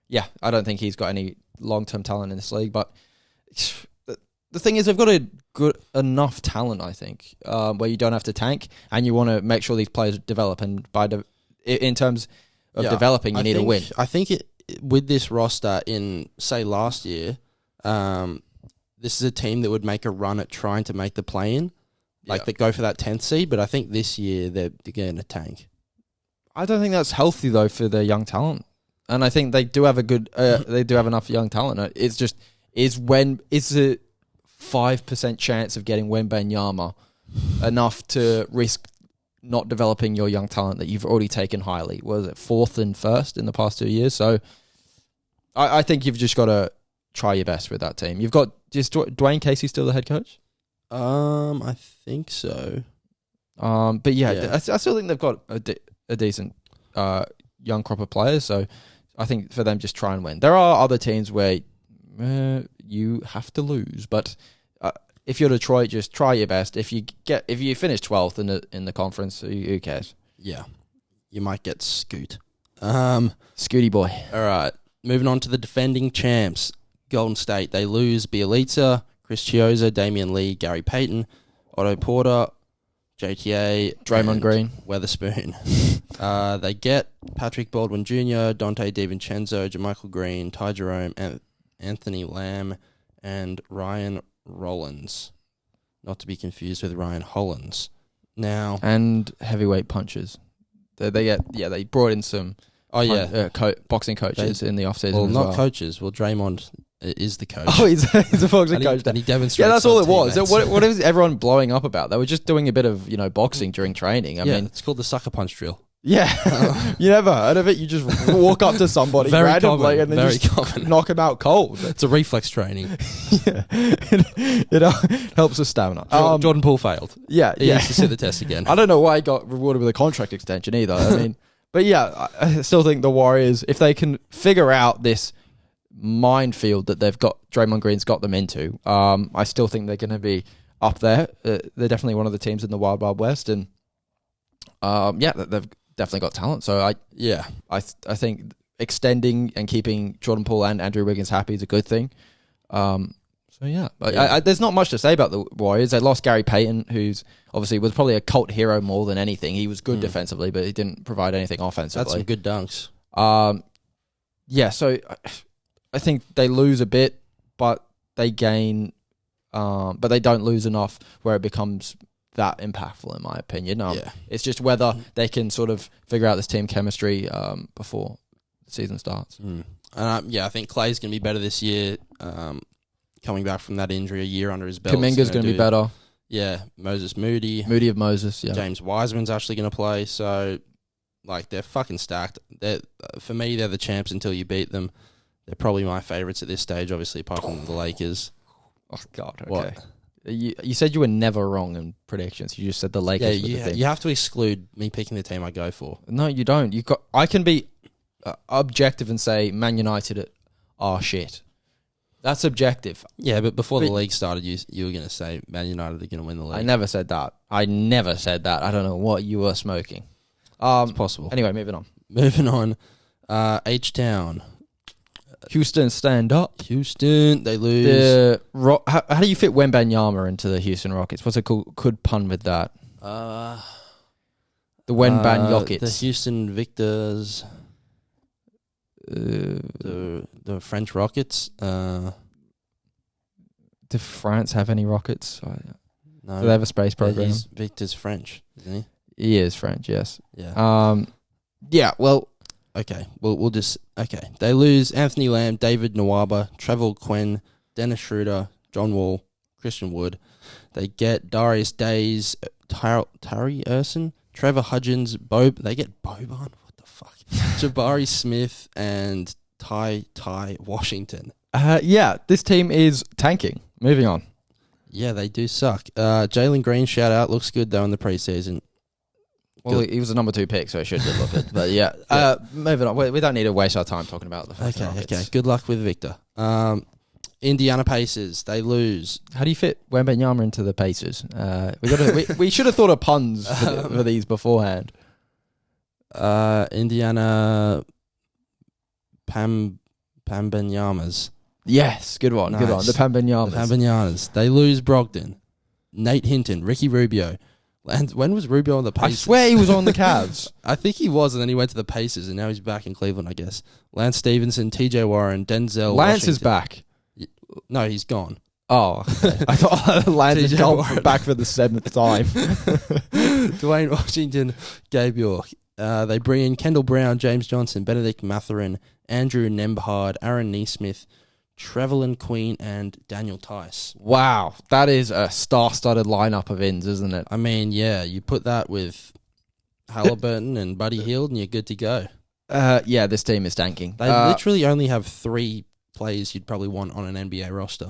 yeah, I don't think he's got any long-term talent in this league. But the thing is, they've got a good enough talent, I think, where you don't have to tank, and you want to make sure these players develop. And in terms of developing, you need a win. I think with this roster in, say, last year, this is a team that would make a run at trying to make the play-in, they go for that 10th seed. But I think this year they're going to tank. I don't think that's healthy though for their young talent, and I think they do have they do have enough young talent. It's just is a 5% chance of getting Wembanyama enough to risk not developing your young talent that you've already taken highly? Was it 4th and 1st in the past 2 years? So I think you've just got to try your best with that team. You've got, is Dwayne Casey still the head coach? I think so. But yeah. I still think they've got a decent young crop of players. So I think for them, just try and win. There are other teams where you have to lose, but if you're Detroit, just try your best. If you finish 12th in the conference, who cares? Yeah, you might get scoot. Scooty boy. All right, moving on to the defending champs, Golden State. They lose Bielitsa, Chris Chioza, Damian Lee, Gary Payton, Otto Porter, JTA, Draymond and Green. Weatherspoon. They get Patrick Baldwin Jr., Dante DiVincenzo, JaMychal Green, Ty Jerome, and Anthony Lamb, and Ryan Rollins. Not to be confused with Ryan Hollins. Now And heavyweight punchers. They brought in some boxing coaches in the offseason. well, as not well. coaches. Well, Draymond is the coach. Oh, he's a boxing coach. And he demonstrates. Yeah, that's all it was. teammates. What is everyone blowing up about? They were just doing a bit of boxing during training. I mean, it's called the sucker punch drill. yeah, you never heard of it. You just walk up to somebody Very randomly common, and then very just common. knock him out cold. It's a reflex training. Yeah, it helps with stamina. Jordan Poole failed. Yeah, He needs to sit the test again. I don't know why he got rewarded with a contract extension either. I mean, but yeah, I still think the Warriors, if they can figure out this minefield that Draymond Green's got them into, I still think they're going to be up there. They're definitely one of the teams in the Wild Wild West, and they've definitely got talent. So I think extending and keeping Jordan Poole and Andrew Wiggins happy is a good thing. There's not much to say about the Warriors. They lost Gary Payton, who's obviously was probably a cult hero more than anything. He was good defensively, but he didn't provide anything offensively. That's some good dunks. So I think they lose a bit, but they gain, but they don't lose enough where it becomes that impactful, in my opinion. It's just whether they can sort of figure out this team chemistry before the season starts. I think Clay's going to be better this year. Coming back from that injury, a year under his belt. Kuminga's going to be better. Yeah, Moses Moody. Moody of Moses, yeah. James Wiseman's actually going to play. So, they're fucking stacked. For me, they're the champs until you beat them. They're probably my favourites at this stage, obviously, apart from the Lakers. Oh, God, okay. What? You said you were never wrong in predictions. You just said the Lakers were the thing. You have to exclude me picking the team I go for. No, you don't. I can be objective and say Man United are shit. That's objective. Yeah, but before the league started, you were going to say Man United are going to win the league. I never said that. I don't know what you were smoking. It's possible. Anyway, moving on. H-Town. Houston, stand up. Houston, they lose. How do you fit Wembanyama into the Houston Rockets? What's a good pun with that? The Wembanyama. The Houston Victors. The French Rockets. Do France have any rockets? No. Do they have a space program? Victor's French, isn't he? He is French, yes. Yeah. Well, okay. We'll just They lose Anthony Lamb, David Nwaba, Trevor Quinn, Dennis Schroeder, John Wall, Christian Wood. They get Darius Days, Tari Erson, Trevor Hudgens, They get Boban. What the fuck? Jabari Smith and Ty Washington. This team is tanking. Moving on. Yeah, they do suck. Jalen Green, shout out. Looks good, though, in the preseason. Well, he was a number 2 pick, so he should look good. But moving on. We don't need to waste our time talking about the fucking Rockets. Okay. Good luck with Victor. Indiana Pacers, they lose. How do you fit Wembanyama into the Pacers? We should have thought of puns for these beforehand. Indiana Pambanyamas. Yes, good one. Nice. Good one. The Pambanyamas. The Pambanyanas. They lose Brogdon, Nate Hinton, Ricky Rubio. When was Rubio on the Pacers? I swear he was on the Cavs. I think he was, and then he went to the Pacers, and now he's back in Cleveland, I guess. Lance Stevenson, TJ Warren, Denzel Lance Washington. is back. No, he's gone. Oh, okay. I thought Lance had gone back for the 7th time. Dwayne Washington, Gabe York. They bring in Kendall Brown, James Johnson, Benedict Mathurin, Andrew Nembhard, Aaron Neesmith, Trevelyan Queen, and Daniel Tice. Wow, that is a star-studded lineup of ins, isn't it? I mean, yeah, you put that with Halliburton and Buddy Hield, and you're good to go. This team is tanking. They literally only have 3 players you'd probably want on an NBA roster.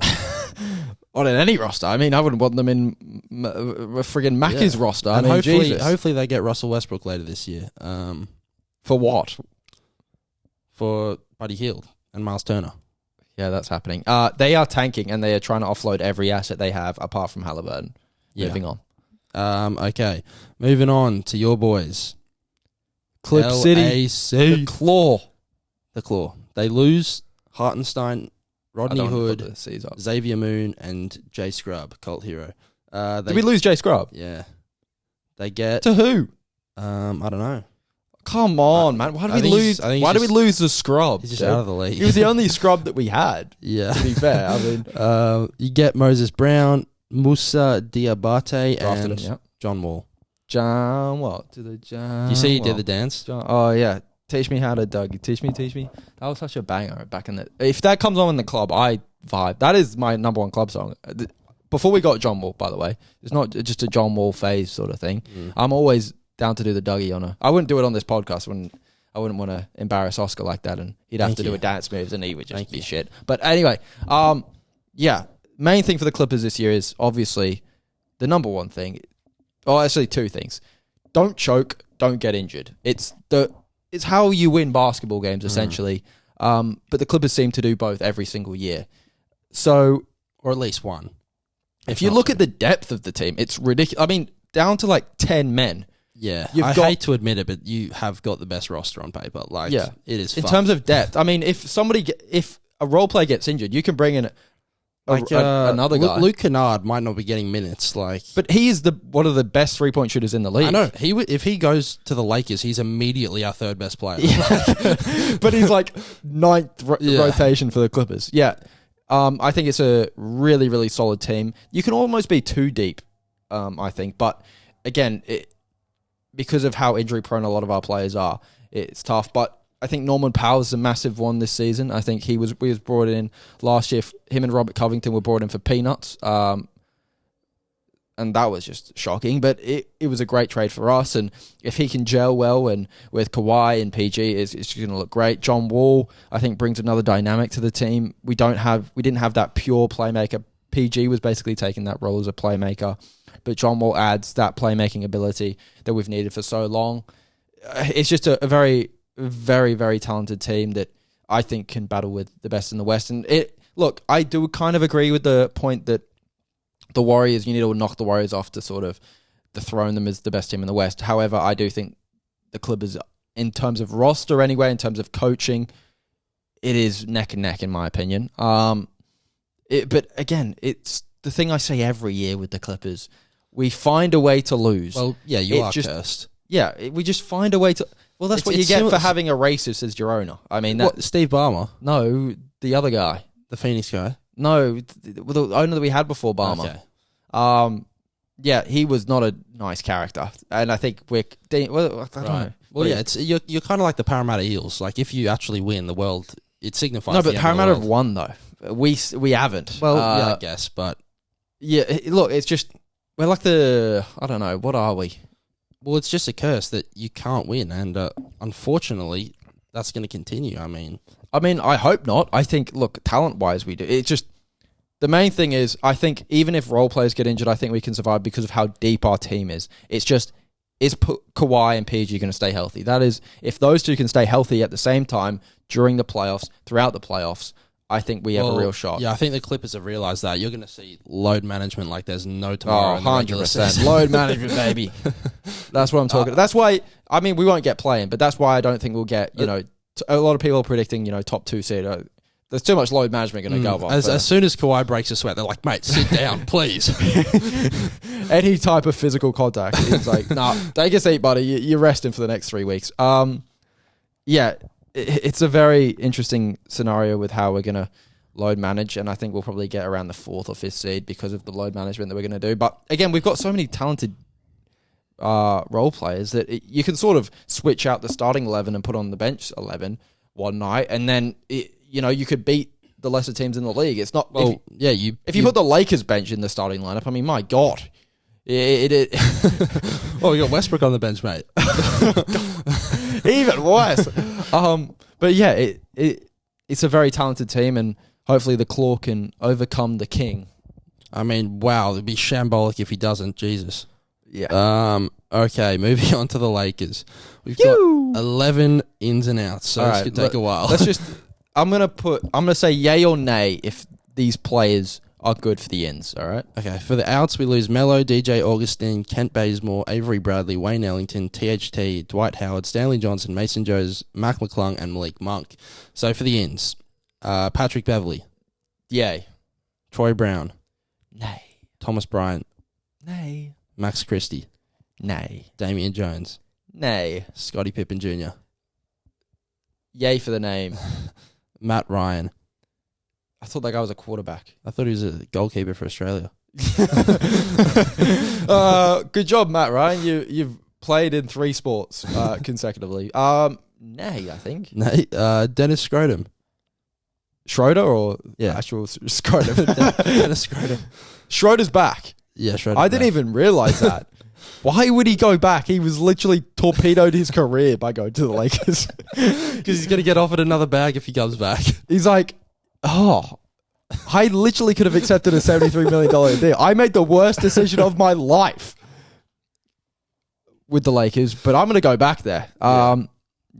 On any roster. I mean, I wouldn't want them in friggin' Mackey's roster. And I mean, Jesus. hopefully they get Russell Westbrook later this year. For what? For Buddy Hield and Miles Turner. Yeah, that's happening. They are tanking, and they are trying to offload every asset they have, apart from Halliburton. Yeah. Moving on. Okay. Moving on to your boys. Clip City. The Claw. The Claw. They lose Hartenstein, Rodney Hood, Xavier Xavier Moon, and Jay Scrub, cult hero. Did we lose Jay Scrub? Yeah. They get... To who? I don't know. Come on, man. Why did we lose? Why did we lose the scrub? He's just out of the league. He was the only scrub that we had. Yeah. To be fair, I mean, you get Moses Brown, Musa Diabate, and John Wall. John, what? To the John. You see, he did the dance. John, oh yeah, teach me how to Dougie. Teach me. That was such a banger back in the. If that comes on in the club, I vibe. That is my number one club song. Before we got John Wall, by the way, it's not just a John Wall phase sort of thing. I'm always down to do the Dougie on I wouldn't do it on this podcast when I wouldn't want to embarrass Oscar like that, and he'd have to do a dance moves, and he would just be shit. But anyway, yeah, main thing for the Clippers this year is obviously the number one thing. Oh, actually, two things: don't choke, don't get injured. It's how you win basketball games essentially. But the Clippers seem to do both every single year. So, or at least one. If you look at the depth of the team, it's ridiculous. I mean, down to like 10 men. Yeah, I hate to admit it, but you have got the best roster on paper. Like, it is in terms of depth. I mean, if a role player gets injured, you can bring in another guy. Luke Kennard might not be getting minutes, but he is one of the best 3-point shooters in the league. I know. If he goes to the Lakers, he's immediately our third best player. Yeah. But he's like ninth rotation for the Clippers. Yeah, I think it's a really, really solid team. You can almost be too deep, I think, but again, because of how injury prone a lot of our players are, it's tough. But I think Norman Powell's a massive one this season. I think we was brought in last year. Him and Robert Covington were brought in for peanuts. And that was just shocking. But it was a great trade for us. And if he can gel well and with Kawhi and PG, it's going to look great. John Wall, I think, brings another dynamic to the team. We didn't have that pure playmaker. PG was basically taking that role as a playmaker. But John Wall adds that playmaking ability that we've needed for so long. It's just a very, very, very talented team that I think can battle with the best in the West. And look, I do kind of agree with the point that the Warriors, you need to knock the Warriors off to sort of dethrone them as the best team in the West. However, I do think the Clippers, in terms of roster anyway, in terms of coaching, it is neck and neck in my opinion. But again, it's the thing I say every year with the Clippers. We find a way to lose. Well, yeah, you are cursed. Yeah, we just find a way to... Well, that's what you get for having a racist as your owner. I mean... Steve Ballmer? No, the other guy. The Phoenix guy? No, the owner that we had before Ballmer. Okay. Yeah, he was not a nice character. And I think I don't know. Well, yeah, you're kind of like the Parramatta Eels. Like, if you actually win the world, it signifies... No, but Parramatta have won, though. We haven't. Well, yeah, I guess, but... Yeah, look, it's just... We're like I don't know, what are we? Well, it's just a curse that you can't win, and unfortunately, that's going to continue. I mean, I hope not. I think, look, talent-wise, we do. It's just, the main thing is, I think even if role players get injured, I think we can survive because of how deep our team is. It's just, is Kawhi and PG going to stay healthy? That is, if those two can stay healthy at the same time during the playoffs, throughout the playoffs, I think we have a real shot. Yeah, I think the Clippers have realised that. You're going to see load management like there's no tomorrow. 100%. Load management, baby. That's what I'm talking about. That's why, we won't get playing, but that's why I don't think we'll get, a lot of people are predicting, top 2 seed. There's too much load management going to go on. As soon as Kawhi breaks a sweat, they're like, mate, sit down, please. Any type of physical contact. It's like, nah, take a seat, buddy. You're resting for the next 3 weeks. Yeah. It's a very interesting scenario with how we're going to load manage, and I think we'll probably get around the 4th or 5th seed because of the load management that we're going to do. But again, we've got so many talented role players that you can sort of switch out the starting 11 and put on the bench 11 one night, and then you could beat the lesser teams in the league. It's not if you put the Lakers bench in the starting lineup, my God. Well, we got Westbrook on the bench, mate. Even worse. But yeah, it's a very talented team, and hopefully the Claw can overcome the King. Wow, it'd be shambolic if he doesn't. Jesus. Yeah. Okay, moving on to the Lakers. We've got 11 ins and outs, so this could take a while. Let's just. I'm gonna say yay or nay if these players are good for the ins, all right? Okay, for the outs, we lose Melo, DJ Augustine, Kent Bazemore, Avery Bradley, Wayne Ellington, THT, Dwight Howard, Stanley Johnson, Mason Jones, Mac McClung, and Malik Monk. So for the ins, Patrick Beverley. Yay. Troy Brown. Nay. Thomas Bryant. Nay. Max Christie. Nay. Damian Jones. Nay. Scottie Pippen Jr. Yay for the name. Matt Ryan. I thought that guy was a quarterback. I thought he was a goalkeeper for Australia. Good job, Matt Ryan. You've played in 3 sports consecutively. Nay, I think. Nay. Dennis Scrotum. Schroeder or Yeah. actual Scrotum? Dennis Scrotum. Schroeder's back. Yeah, Scrotum. I didn't even realize that. Why would he go back? He was literally torpedoed his career by going to the Lakers. Because he's going to get offered another bag if he comes back. He's like, oh, I literally could have accepted a $73 million deal. I made the worst decision of my life with the Lakers, but I'm going to go back there.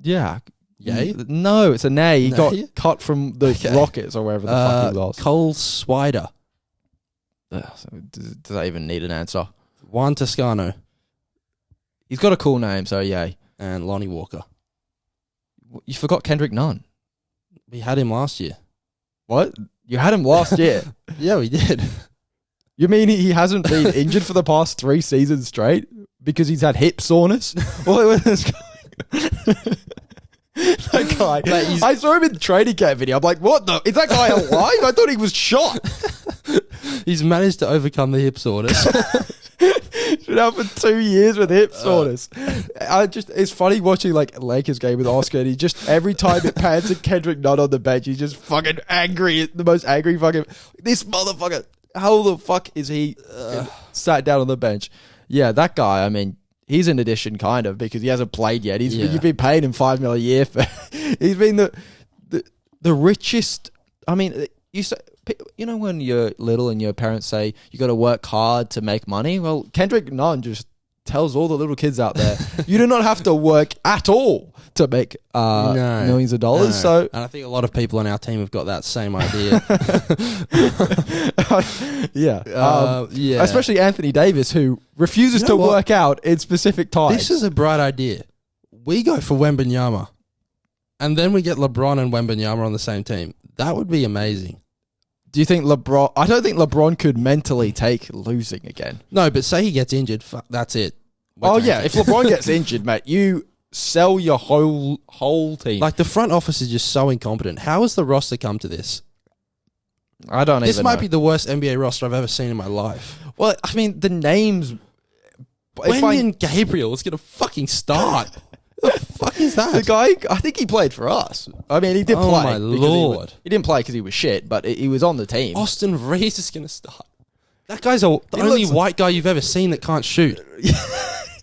Yeah. Yay? No, it's a nay. He Nay? got cut from the Rockets or wherever the fuck he was. Cole Swider. So does that even need an answer? Juan Toscano. He's got a cool name, so yay. And Lonnie Walker. You forgot Kendrick Nunn. We had him last year. What? You had him last year. Yeah, we did. You mean he hasn't been injured for the past 3 seasons straight because he's had hip soreness? What was this guy? That guy. Mate, I saw him in the training camp video. I'm like, what the? Is that guy alive? I thought he was shot. He's managed to overcome the hip soreness. Been out for 2 years with hip soreness. It's funny watching like a Lakers game with Oscar, and he just every time it pans to Kendrick Nunn on the bench, he's just fucking angry. The most angry fucking this motherfucker. How the fuck is he sat down on the bench? Yeah, that guy. I mean, he's an addition kind of because he hasn't played yet. You've been paying him $5 million a year for. He's been the richest. I mean, you know when you're little and your parents say you got to work hard to make money? Well, Kendrick Nunn just tells all the little kids out there, you do not have to work at all to make millions of dollars. No. So, and I think a lot of people on our team have got that same idea. yeah. Especially Anthony Davis, who refuses to work out in specific times. This is a bright idea. We go for Wembanyama, and then we get LeBron and Wembanyama on the same team. That would be amazing. Do you think LeBron... I don't think LeBron could mentally take losing again. No, but say he gets injured, that's it. If LeBron gets injured, mate, you sell your whole team. Like, the front office is just so incompetent. How has the roster come to this? I don't even know. This might be the worst NBA roster I've ever seen in my life. Well, I mean, the names... Wendy Gabriel is going to fucking start. What the fuck is that? The guy, I think he played for us. I mean, he did play. Oh, my Lord. He didn't play because he was shit, but he was on the team. Austin Reeves is going to start. That guy's the only white guy you've ever seen that can't shoot.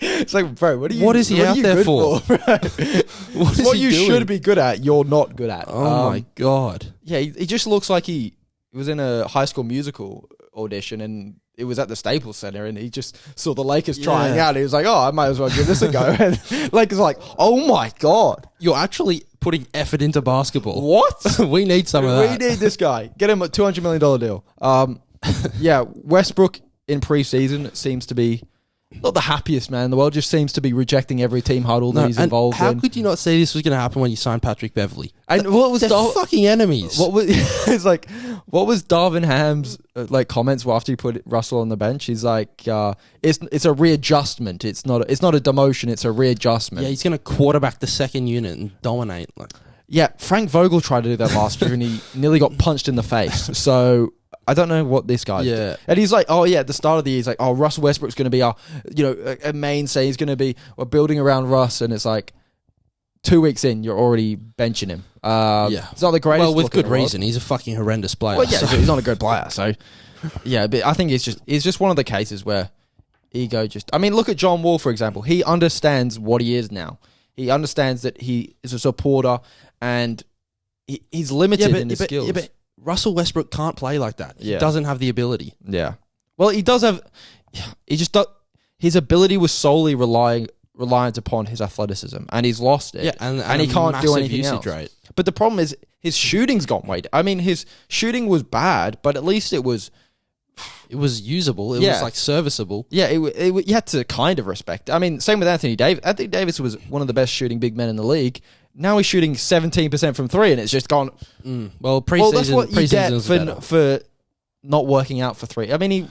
It's like, bro, what is he out there for? What you should be good at, you're not good at. Oh, my God. Yeah, he just looks like he was in a High School Musical audition and it was at the Staples Center and he just saw the Lakers trying out. And he was like, oh, I might as well give this a go. And Lakers like, oh my God. You're actually putting effort into basketball. What? We need some of that. We need this guy. Get him a $200 million deal. Yeah, Westbrook in preseason seems to be not the happiest man in the world, just seems to be rejecting every team huddle that he's involved in. How could you not say this was going to happen when you signed Patrick Beverley? And what was They're fucking enemies. What was it's like? What was Darvin Ham's comments after he put Russell on the bench? He's like, it's a readjustment. It's not a demotion. It's a readjustment. Yeah, he's going to quarterback the second unit and dominate. Yeah, Frank Vogel tried to do that last year and he nearly got punched in the face. So I don't know what this guy did. And he's like, oh yeah, at the start of the year, he's like, oh, Russell Westbrook's going to be a mainstay. He's going to be, we're building around Russ. And it's like 2 weeks in, you're already benching him. It's not the greatest. Well, with good reason. He's a fucking horrendous player. Well, yeah, he's not a good player. So yeah, but I think it's just one of the cases where ego just, I mean, look at John Wall, for example. He understands what he is now. He understands that he is a supporter and he's limited in his skills. Yeah, but Russell Westbrook can't play like that. He doesn't have the ability. Yeah. Well, he does have... He just does... His ability was solely reliant upon his athleticism, and he's lost it. Yeah, and he can't do anything usage else. Rate. But the problem is his shooting's gone way... I mean, his shooting was bad, but at least it was... It was usable. It was, serviceable. Yeah, you had to kind of respect. I mean, same with Anthony Davis. Anthony Davis was one of the best shooting big men in the league. Now he's shooting 17% from three, and it's just gone... Well, preseason, that's what you get for not working out for three. I mean,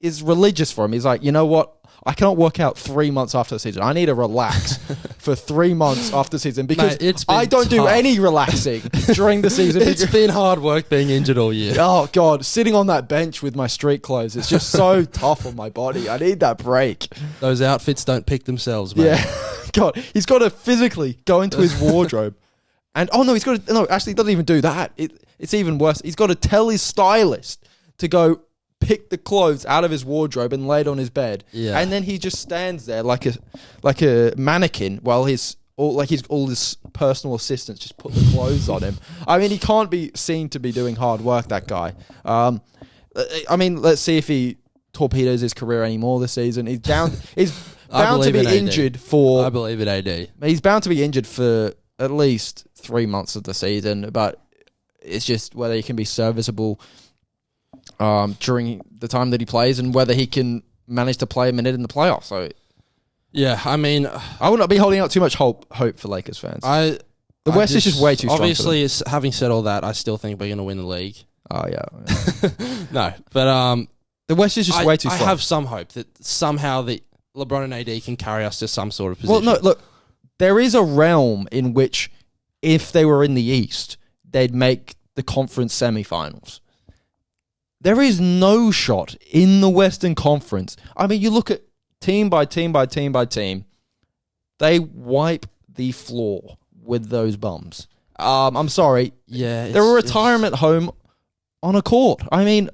is religious for him. He's like, you know what? I cannot work out 3 months after the season. I need to relax for 3 months after the season because I don't do any relaxing during the season. It's been hard work being injured all year. Oh, God. Sitting on that bench with my street clothes, it's just so tough on my body. I need that break. Those outfits don't pick themselves, mate. Yeah. God, he's got to physically go into his wardrobe. And, he's got to, actually, he doesn't even do that. It's even worse. He's got to tell his stylist to go pick the clothes out of his wardrobe and lay it on his bed. Yeah. And then he just stands there like a mannequin while all his personal assistants just put the clothes on him. I mean, he can't be seen to be doing hard work, that guy. I mean, let's see if he torpedoes his career anymore this season. He's bound to be injured for... I believe in AD. He's bound to be injured for at least 3 months of the season, but it's just whether he can be serviceable during the time that he plays and whether he can manage to play a minute in the playoffs. So, yeah, I mean, I would not be holding out too much hope for Lakers fans. The West is just way too strong. Obviously, having said all that, I still think we're going to win the league. Oh yeah. No, but the West is just way too strong. I have some hope that somehow the LeBron and AD can carry us to some sort of position. Well, no, look, there is a realm in which if they were in the East, they'd make the conference semifinals. There is no shot in the Western Conference. I mean, you look at team by team by team by team, they wipe the floor with those bums. I'm sorry. Yeah. They're a retirement home on a court. I mean,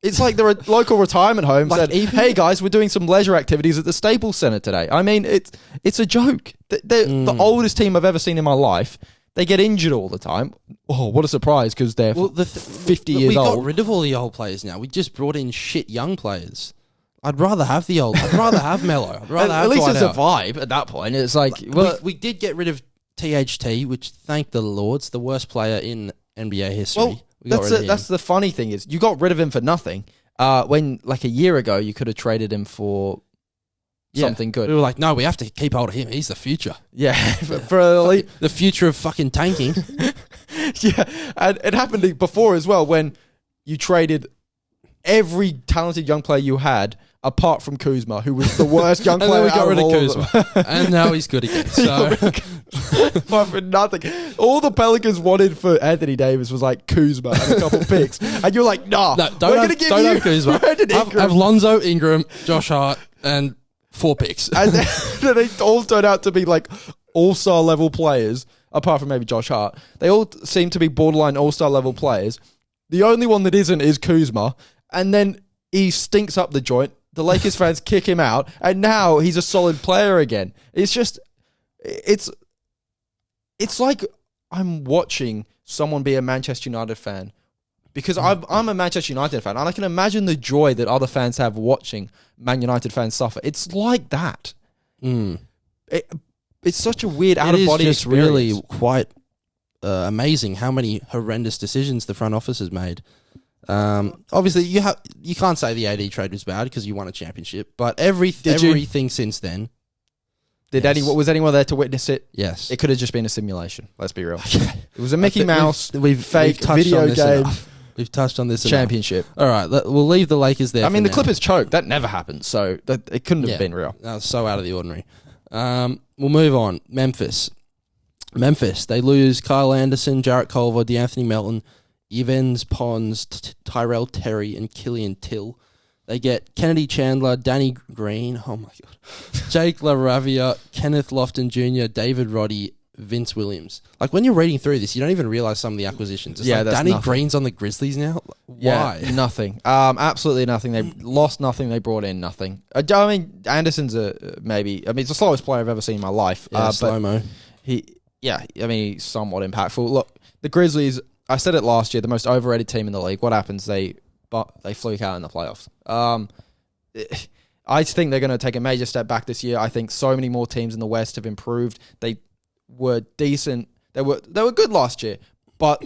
it's like they're a local retirement home said, hey guys, we're doing some leisure activities at the Staples Center today. I mean, it's a joke. They're the oldest team I've ever seen in my life. They get injured all the time. Oh, what a surprise, because they're 50 years old. We got rid of all the old players now. We just brought in shit young players. I'd rather have the old. I'd rather have Melo. I'd rather have at least Dwight it's a Howard. vibe at that point. It's like, well, we did get rid of THT, which, thank the Lords, the worst player in NBA history. Well, that's the funny thing is you got rid of him for nothing. When like a year ago you could have traded him for something good. We were like, no, we have to keep hold of him. He's the future. Yeah, for the future of fucking tanking. Yeah, and it happened before as well when you traded every talented young player you had apart from Kuzma, who was the worst young player. And then we got rid of Kuzma, and now he's good again. So, but for nothing, all the Pelicans wanted for Anthony Davis was like Kuzma and a couple picks, and you're like, nah, no, don't have Kuzma. Have Lonzo, Ingram, Josh Hart, and 4 picks. And then they all turned out to be like all-star level players, apart from maybe Josh Hart. They all seem to be borderline all-star level players. The only one that isn't is Kuzma, and then he stinks up the joint. The Lakers fans kick him out, and now he's a solid player again. It's just, it's like I'm watching someone be a Manchester United fan, because I'm a Manchester United fan, and I can imagine the joy that other fans have watching Man United fans suffer. It's like that. It's such a weird out-of-body experience. It is just really quite amazing how many horrendous decisions the front office has made. Obviously, you can't say the AD trade was bad because you won a championship, but everything since then. Was anyone there to witness it? Yes. It could have just been a simulation. Let's be real. Okay. It was a Mickey Mouse fake touched video on this game enough. We've touched on this championship. Enough. All right, we'll leave the Lakers there. I mean, the now. Clippers choked. That never happened, so it couldn't have been real. That was so out of the ordinary. We'll move on. Memphis, they lose Kyle Anderson, Jarrett Culver, DeAnthony Melton, Evans Pons, Tyrell Terry, and Killian Till. They get Kennedy Chandler, Danny Green, oh my God, Jake LaRavia, Kenneth Lofton Jr., David Roddy, Vince Williams. Like, when you're reading through this, you don't even realize some of the acquisitions. It's like Danny Green's on the Grizzlies now? Why? Yeah, nothing. Absolutely nothing. They lost nothing. They brought in nothing. I mean, Anderson's it's the slowest player I've ever seen in my life. Yeah, slow-mo. He's somewhat impactful. Look, the Grizzlies, I said it last year, the most overrated team in the league. What happens? They fluke out in the playoffs. I think they're going to take a major step back this year. I think so many more teams in the West have improved. They were decent. They were good last year, but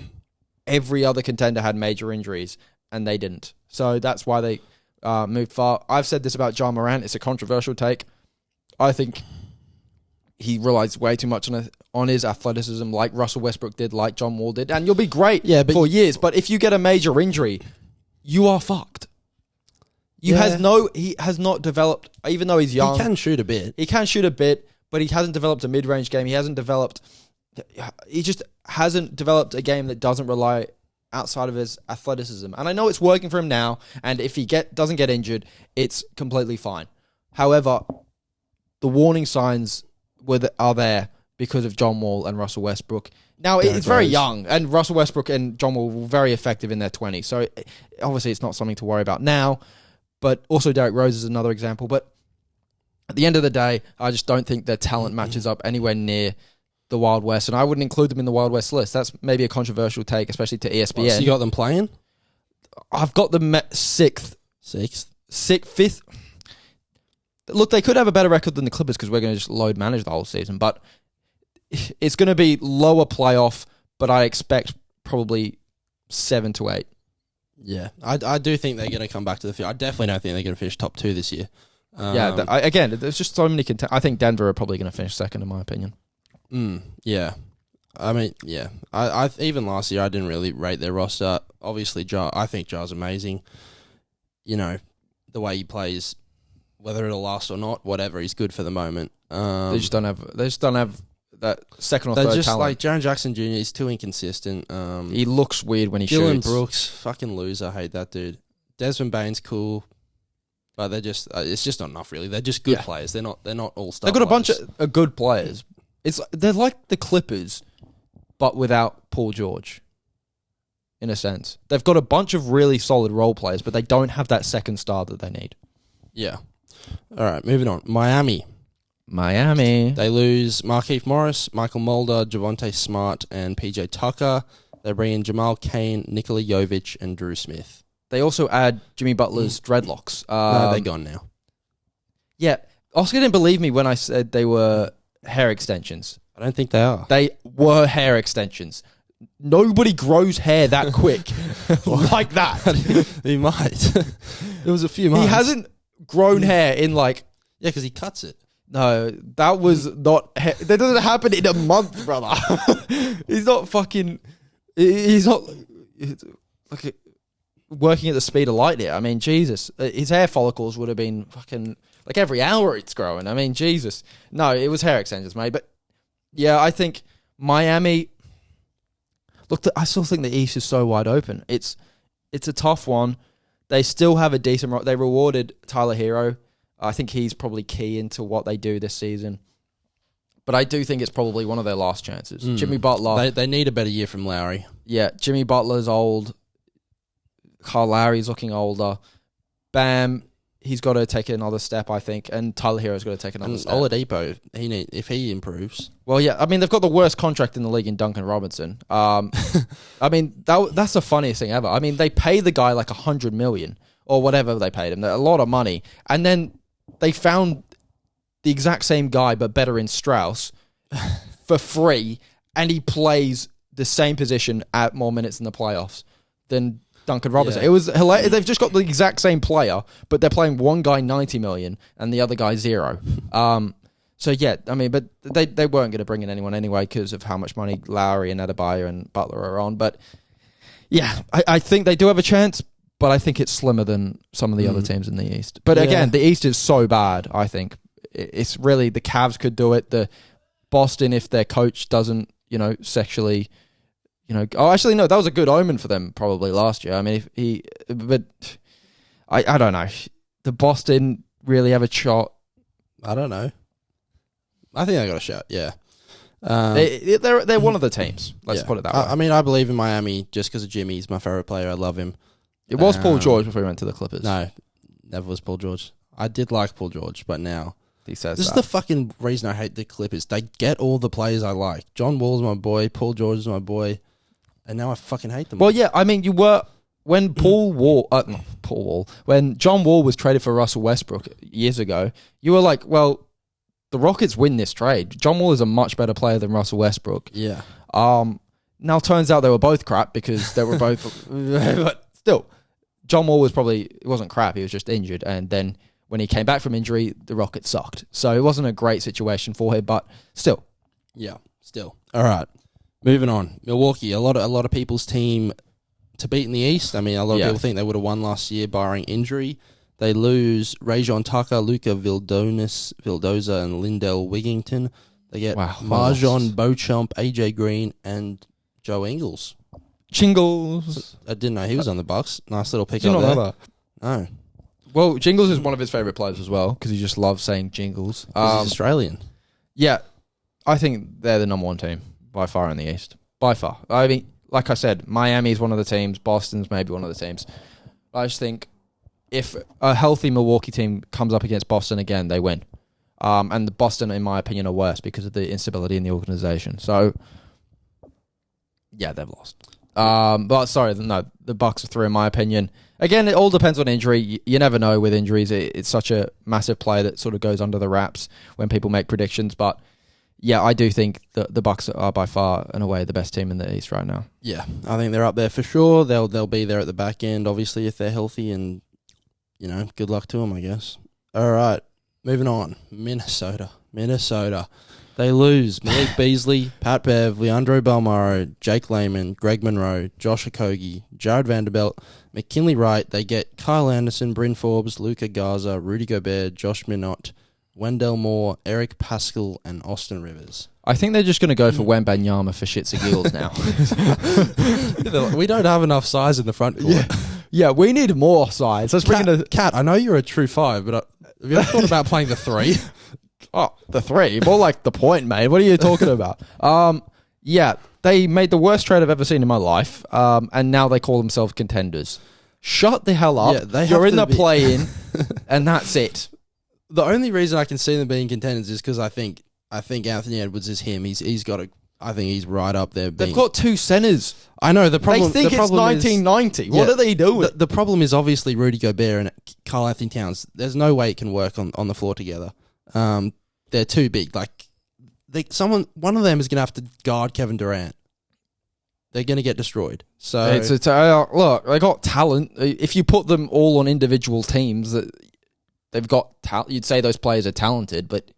every other contender had major injuries, and they didn't. So that's why they moved far. I've said this about Ja Morant. It's a controversial take. I think he relies way too much on his athleticism, like Russell Westbrook did, like John Wall did, and you'll be great for years. But if you get a major injury, you are fucked. He has not developed, even though he's young. He can shoot a bit. But he hasn't developed a mid-range game. He just hasn't developed a game that doesn't rely outside of his athleticism. And I know it's working for him now, and if he doesn't get injured, it's completely fine. However, the warning signs are there because of John Wall and Russell Westbrook. Now, it's very young, and Russell Westbrook and John Wall were very effective in their 20s, so obviously it's not something to worry about now, but also Derrick Rose is another example. But at the end of the day, I just don't think their talent matches up anywhere near the Wild West, and I wouldn't include them in the Wild West list. That's maybe a controversial take, especially to ESPN. So you got them playing? I've got them at fifth. Look, they could have a better record than the Clippers because we're going to just load manage the whole season, but it's going to be lower playoff, but I expect probably 7 to 8. Yeah, I do think they're going to come back to the field. I definitely don't think they're going to finish top 2 this year. Again, there's just so many I think Denver are probably going to finish second, in my opinion. Yeah. I mean, yeah. I even last year, I didn't really rate their roster. Obviously, I think Ja's amazing. You know, the way he plays, whether it'll last or not, whatever, he's good for the moment. They just don't have that second or they're third just talent. like Jaren Jackson Jr. is too inconsistent. He looks weird when he Dylan shoots. Brooks, fucking loser. I hate that dude. Desmond Bane's cool, but they're just it's just not enough really. They're just good players. They're not all star. They've got a bunch of good players. They're like the Clippers, but without Paul George. In a sense, they've got a bunch of really solid role players, but they don't have that second star that they need. Yeah. All right, moving on. Miami. They lose Markieff Morris, Michael Mulder, Javonte Smart, and PJ Tucker. They bring in Jamal Cain, Nikola Jovic, and Drew Smith. They also add Jimmy Butler's dreadlocks. No, they're gone now. Yeah. Oscar didn't believe me when I said they were hair extensions. I don't think they are. They were hair extensions. Nobody grows hair that quick like that. He might. It was a few months. He hasn't grown hair in like... Yeah, because he cuts it. No, that was not... That doesn't happen in a month, brother. He's not fucking... He's not... Like, working at the speed of light here. I mean, Jesus. His hair follicles would have been fucking... Like every hour it's growing. I mean, Jesus. No, it was hair extensions, mate. But yeah, I think Miami... Look, I still think the East is so wide open. It's a tough one. They still have a decent... They rewarded Tyler Hero. I think he's probably key into what they do this season. But I do think it's probably one of their last chances. Jimmy Butler... They need a better year from Lowry. Yeah, Jimmy Butler's old. Kyle Lowry's looking older. Bam, he's got to take another step, I think. And Tyler Hero's got to take another step. Oladipo, if he improves... Well, yeah, I mean, they've got the worst contract in the league in Duncan Robinson. I mean, that's the funniest thing ever. I mean, they pay the guy like $100 million or whatever they paid him. A lot of money. And then they found the exact same guy, but better in Strauss, for free, and he plays the same position at more minutes in the playoffs than Duncan Robinson. Yeah. It was hilarious. They've just got the exact same player, but they're playing one guy $90 million and the other guy $0. So yeah, I mean, but they weren't going to bring in anyone anyway because of how much money Lowry and Adebayo and Butler are on. But yeah, I think they do have a chance, but I think it's slimmer than some of the other teams in the East. But again, the East is so bad, I think. It's really, the Cavs could do it. The Boston, if their coach doesn't, sexually, oh, actually, no, that was a good omen for them probably last year. I mean, but I don't know. The Boston really have a shot. I don't know. I think they got a shot, yeah. They're one of the teams. Let's put it that way. I mean, I believe in Miami just because of Jimmy. He's my favorite player. I love him. It was Paul George before he went to the Clippers. No, never was Paul George. I did like Paul George, but now... He says this is the fucking reason I hate the Clippers. They get all the players I like. John Wall's my boy. Paul George is my boy. And now I fucking hate them. Well, yeah, I mean, you were... When when John Wall was traded for Russell Westbrook years ago, you were like, well... The Rockets win this trade. John Wall is a much better player than Russell Westbrook. Yeah. Now, it turns out they were both crap because they were both... But still, John Wall wasn't crap. He was just injured. And then when he came back from injury, the Rockets sucked. So it wasn't a great situation for him, but still. Yeah, still. All right. Moving on. Milwaukee, a lot of people's team to beat in the East. I mean, a lot of people think they would have won last year barring injury. They lose Rajon Tucker, Luca Vildoza, and Lindell Wigington. They get Marjon Beauchamp, AJ Green, and Joe Ingles. Jingles. I didn't know he was on the Bucks. Nice little pick up there. No. Well, Jingles is one of his favourite players as well because he just loves saying Jingles. He's Australian. Yeah, I think they're the number one team by far in the East. By far. I mean, like I said, Miami's one of the teams. Boston's maybe one of the teams. I just think if a healthy Milwaukee team comes up against Boston again, they win. And the Boston, in my opinion, are worse because of the instability in the organization. So, yeah, they've lost. But sorry, no, the Bucks are 3 in my opinion. Again, it all depends on injury. You never know with injuries. It's such a massive play that sort of goes under the wraps when people make predictions. But yeah, I do think that the Bucks are by far and away the best team in the East right now. Yeah, I think they're up there for sure. They'll be there at the back end, obviously, if they're healthy, and good luck to them, I guess. All right, moving on. Minnesota. They lose Malik Beasley, Pat Bev, Leandro Balmaro, Jake Lehman, Greg Monroe, Josh Okogie, Jared Vanderbilt, McKinley Wright. They get Kyle Anderson, Bryn Forbes, Luca Garza, Rudy Gobert, Josh Minott, Wendell Moore, Eric Pascal, and Austin Rivers. I think they're just going to go for Wembanyama for shits and giggles now. We don't have enough size in the front court. Yeah, we need more size. Let's bring in Cat, I know you're a true 5, but have you ever thought about playing the 3? Oh, the 3. More like the point, mate. What are you talking about? Yeah, they made the worst trade I've ever seen in my life, and now they call themselves contenders. Shut the hell up. Yeah, You're in the play-in, and that's it. The only reason I can see them being contenders is because I think Anthony Edwards is him. He's got a. I think he's right up there. They've got 2 centers. I know the problem. They think it's 1990. What are they doing? The problem is obviously Rudy Gobert and Karl Anthony Towns. There's no way it can work on the floor together. They're too big. Like one of them is going to have to guard Kevin Durant. They're going to get destroyed. So look, they got talent. If you put them all on individual teams, they've got talent. You'd say those players are talented, but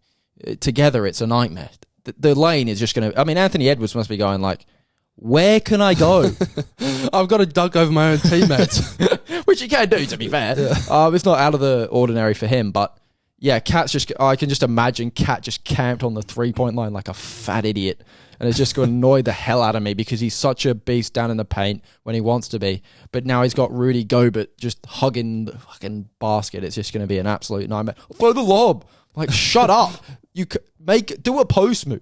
together it's a nightmare. The lane is just going to... I mean, Anthony Edwards must be going like, where can I go? I've got to dunk over my own teammates. Which you can do, to be fair. Yeah. It's not out of the ordinary for him, but yeah, I can just imagine Cat just camped on the 3-point line like a fat idiot, and it's just going to annoy the hell out of me because he's such a beast down in the paint when he wants to be, but now he's got Rudy Gobert just hugging the fucking basket. It's just going to be an absolute nightmare. Throw the lob. Like, shut up. Do a post move.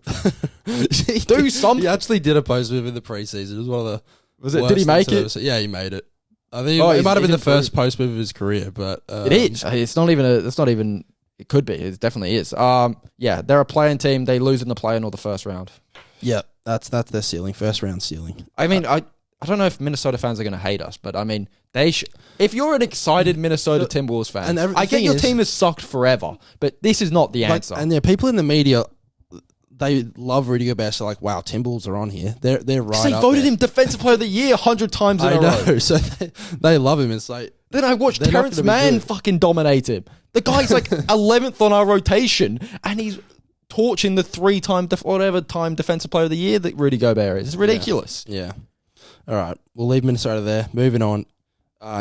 Do something. He actually did a post move in the preseason. It was one of the Did he make it? Yeah, he made it. I think it might have been the first post move of his career, but it is. It's not even. It could be. It definitely is. Yeah, they're a playing team. They lose in the play-in or the first round. Yeah, that's their ceiling. First round ceiling. I mean, I don't know if Minnesota fans are going to hate us, but I mean, if you're an excited Minnesota Timberwolves fan, I get your team has sucked forever, but this is not the answer. And yeah, people in the media, they love Rudy Gobert. So like, wow, Timberwolves are on here. They're right. They voted him Defensive Player of the Year 100 times in a row. So they love him. It's like then I watched Terrence Mann fucking dominate him. The guy's like 11th on our rotation, and he's torching the 3-time Defensive Player of the Year that Rudy Gobert is. It's ridiculous. Yeah. All right, we'll leave Minnesota there. Moving on.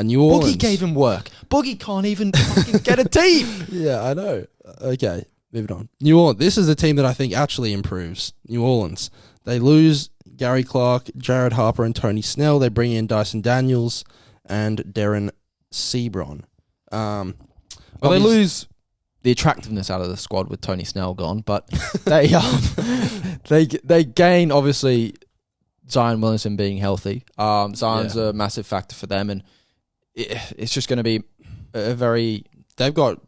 New Orleans. Boogie gave him work. Boogie can't even fucking get a team. Yeah, I know. Okay, moving on. New Orleans. This is a team that I think actually improves. New Orleans. They lose Gary Clark, Jared Harper, and Tony Snell. They bring in Dyson Daniels and Darren Sebron. They lose the attractiveness out of the squad with Tony Snell gone, but they gain, obviously, Zion Williamson being healthy. Zion's a massive factor for them, and it's just going to be a very... They've got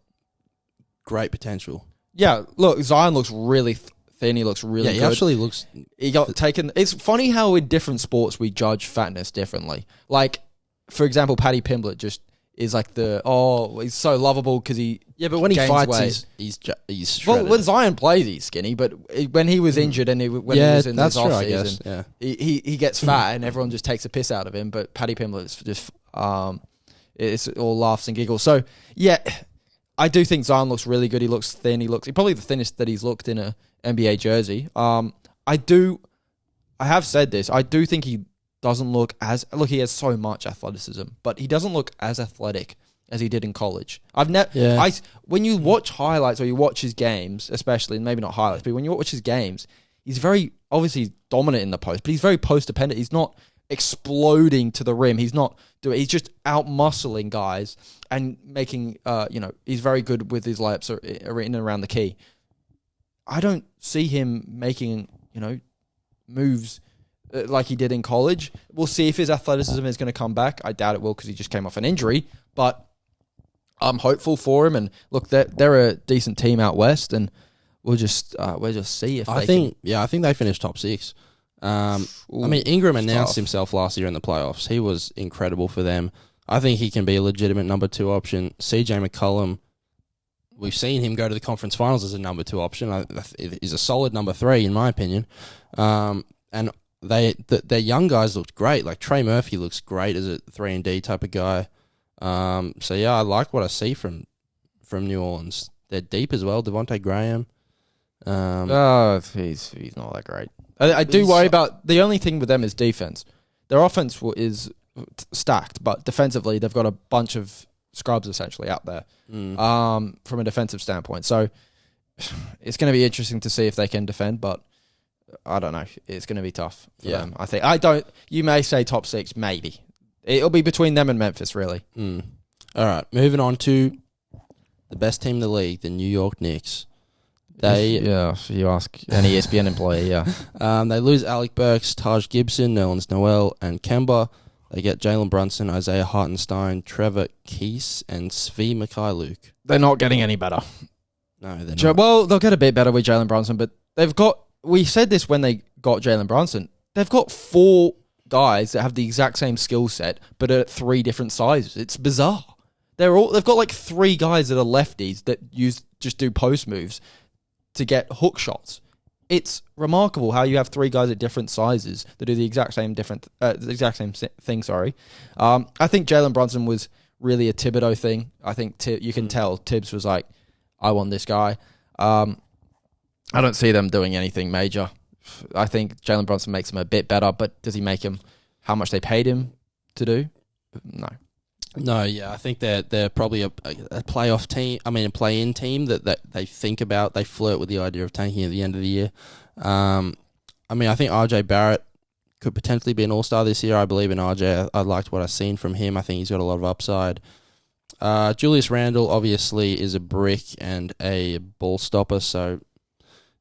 great potential. Yeah, look, Zion looks really thin. He looks really good. He actually looks... He got taken... It's funny how in different sports we judge fatness differently. Like, for example, Paddy Pimblett just is like he's so lovable because he... Yeah, but when he fights, he's shredded. Well, when Zion plays, he's skinny, but when he was injured and when he was in this off-season, he gets fat and everyone just takes a piss out of him, but Paddy Pimblett's just... it's all laughs and giggles. So, yeah, I do think Zion looks really good. He looks thin. He's probably the thinnest that he's looked in a NBA jersey. I have said this. I do think he doesn't look he has so much athleticism, but he doesn't look as athletic as he did in college. I've never. Yeah. When you watch highlights or you watch his games, especially, maybe not highlights, but when you watch his games, he's very obviously dominant in the post, but he's very post dependent. He's not exploding to the rim. He's not doing. He's just out muscling guys and making. He's very good with his layups in and around the key. I don't see him making moves like he did in college. We'll see if his athleticism is going to come back. I doubt it will because he just came off an injury, but I'm hopeful for him. And look, they're a decent team out west, and we'll just see if I think they finished top 6. Ingram announced himself last year in the playoffs. He was incredible for them. I think he can be a legitimate number 2 option. CJ McCollum, we've seen him go to the conference finals as a number 2 option. He's a solid number 3 in my opinion. And their young guys looked great. Like Trey Murphy looks great as a 3-and-D type of guy. I like what I see from New Orleans. They're deep as well. Devontae Graham. He's not that great. I do worry about the only thing with them is defense. Their offense is stacked, but defensively they've got a bunch of scrubs essentially out there from a defensive standpoint. So it's going to be interesting to see if they can defend, but I don't know. It's going to be tough for them. I think. You may say top 6, maybe. It'll be between them and Memphis, really. All right, moving on to the best team in the league, the New York Knicks. If you ask any ESPN employee, they lose Alec Burks, Taj Gibson, Nerlens Noel, and Kemba. They get Jalen Brunson, Isaiah Hartenstein, Trevor Keese, and Svi Mikhailuk. They're not getting any better. No, they're not. Well, they'll get a bit better with Jalen Brunson, but they've got... We said this when they got Jalen Brunson. They've got 4 guys that have the exact same skill set, but at 3 different sizes. It's bizarre. They've got like 3 guys that are lefties that just do post moves to get hook shots. It's remarkable how you have 3 guys at different sizes that do the exact same thing. Sorry, I think Jalen Brunson was really a Thibodeau thing. I think you can tell Tibbs was like, I want this guy. I don't see them doing anything major. I think Jalen Brunson makes him a bit better, but does he make him how much they paid him to do? No. No, yeah, I think they're probably a playoff team. I mean, a play-in team that they think about. They flirt with the idea of tanking at the end of the year. I think RJ Barrett could potentially be an all-star this year. I believe in RJ. I liked what I've seen from him. I think he's got a lot of upside. Julius Randle obviously is a brick and a ball stopper, so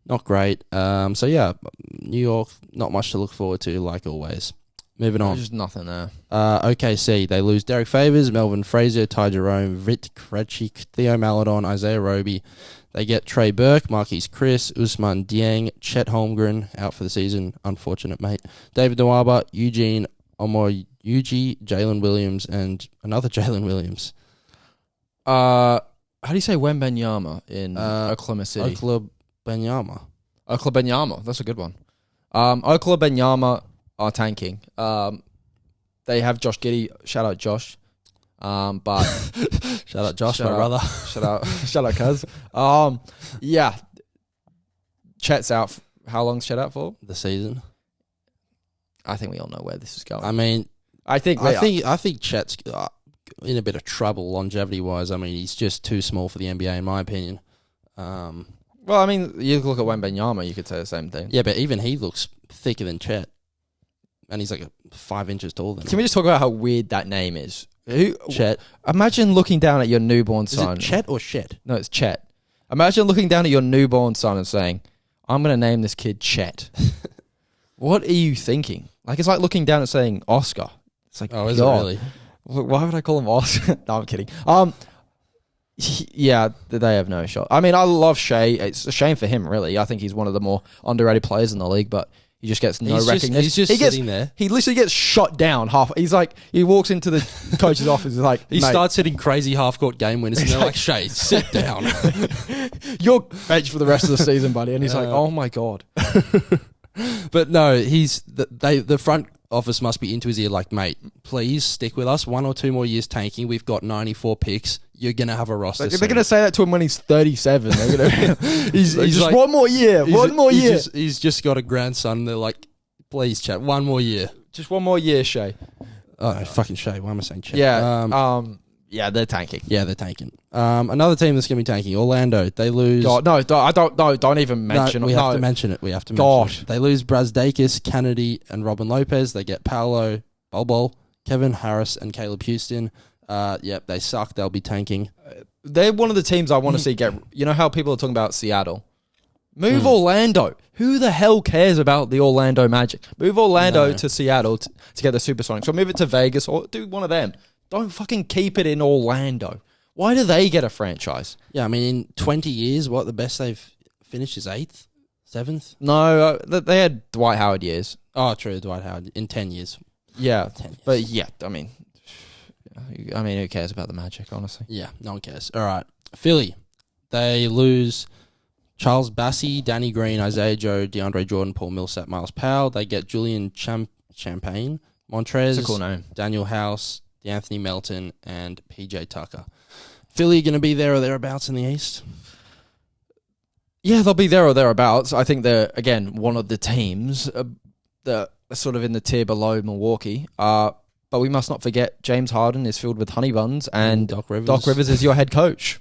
not great. New York, not much to look forward to, like always. Moving on. There's just nothing there. OKC, they lose Derek Favors, Melvin Frazier, Ty Jerome, Vit Krejcik, Theo Maledon, Isaiah Roby. They get Trey Burke, Marquise Chris, Usman Dieng, Chet Holmgren, out for the season. Unfortunate, mate. David Nwaba, Eugene Omoyuji, Jalen Williams, and another Jalen Williams. How do you say Wembenyama in Oklahoma City? Oklahoma. That's a good one. Oklahoma are tanking. They have Josh Giddey. Shout out Josh. But shout out Josh, my brother. Shout out Cuz. Chet's out. How long's Chet out for? The season. I think we all know where this is going. I mean, I think Chet's in a bit of trouble longevity wise. I mean, he's just too small for the NBA in my opinion. Well, I mean, you look at Wembenyama, you could say the same thing. Yeah, but even he looks thicker than Chet. And he's like 5 inches taller than him. Can we just talk about how weird that name is? Chet. Imagine looking down at your newborn son. Is it Chet or Shet? No, it's Chet. Imagine looking down at your newborn son and saying, I'm going to name this kid Chet. What are you thinking? Like, it's like looking down and saying Oscar. It's like, oh, is it really? Why would I call him Oscar? No, I'm kidding. Yeah, they have no shot. I mean, I love Shea. It's a shame for him, really. I think he's one of the more underrated players in the league, but he just gets no recognition. He's just sitting there. He literally gets shot down half. He's like, he walks into the coach's office. He's like, he starts hitting crazy half-court game winners, and they're like, Shea, sit down. You're bench for the rest of the season, buddy. And he's like, oh my God. But no, the front office must be into his ear like, mate, please stick with us. 1 or 2 more years tanking. We've got 94 picks. You're going to have a roster. They're going to say that to him when he's 37. They're gonna, he's just like, one more year. He's just got a grandson. They're like, please, chat, 1 more year. Just 1 more year, Shea. Oh, fucking Shea. Why am I saying Chet? Yeah. Yeah, they're tanking. Yeah, they're tanking. Another team that's going to be tanking, Orlando. They lose... God, no, don't even mention it. We have to mention it. Gosh. They lose Brazdakis, Kennedy, and Robin Lopez. They get Paolo, Bol, Kevin Harris, and Caleb Houston. Yep, they suck. They'll be tanking. They're one of the teams I want to see get... You know how people are talking about Seattle? Move Orlando. Who the hell cares about the Orlando Magic? Move Orlando to Seattle to get the Supersonics. Or move it to Vegas or do one of them. Don't fucking keep it in Orlando. Why do they get a franchise? Yeah, I mean, in 20 years, the best they've finished is 8th? 7th? No, they had Dwight Howard years. Oh, true, Dwight Howard. In 10 years. Yeah, 10 years. But yeah, I mean, who cares about the Magic, honestly? Yeah, no one cares. All right. Philly. They lose Charles Bassey, Danny Green, Isaiah Joe, DeAndre Jordan, Paul Millsap, Miles Powell. They get Julian Champagne, Montrez, That's a cool name. Daniel House, Anthony Melton, and PJ Tucker. Philly going to be there or thereabouts in the East? Yeah, they'll be there or thereabouts. I think they're, again, one of the teams that are sort of in the tier below Milwaukee. But we must not forget James Harden is filled with honey buns and Doc Rivers is your head coach.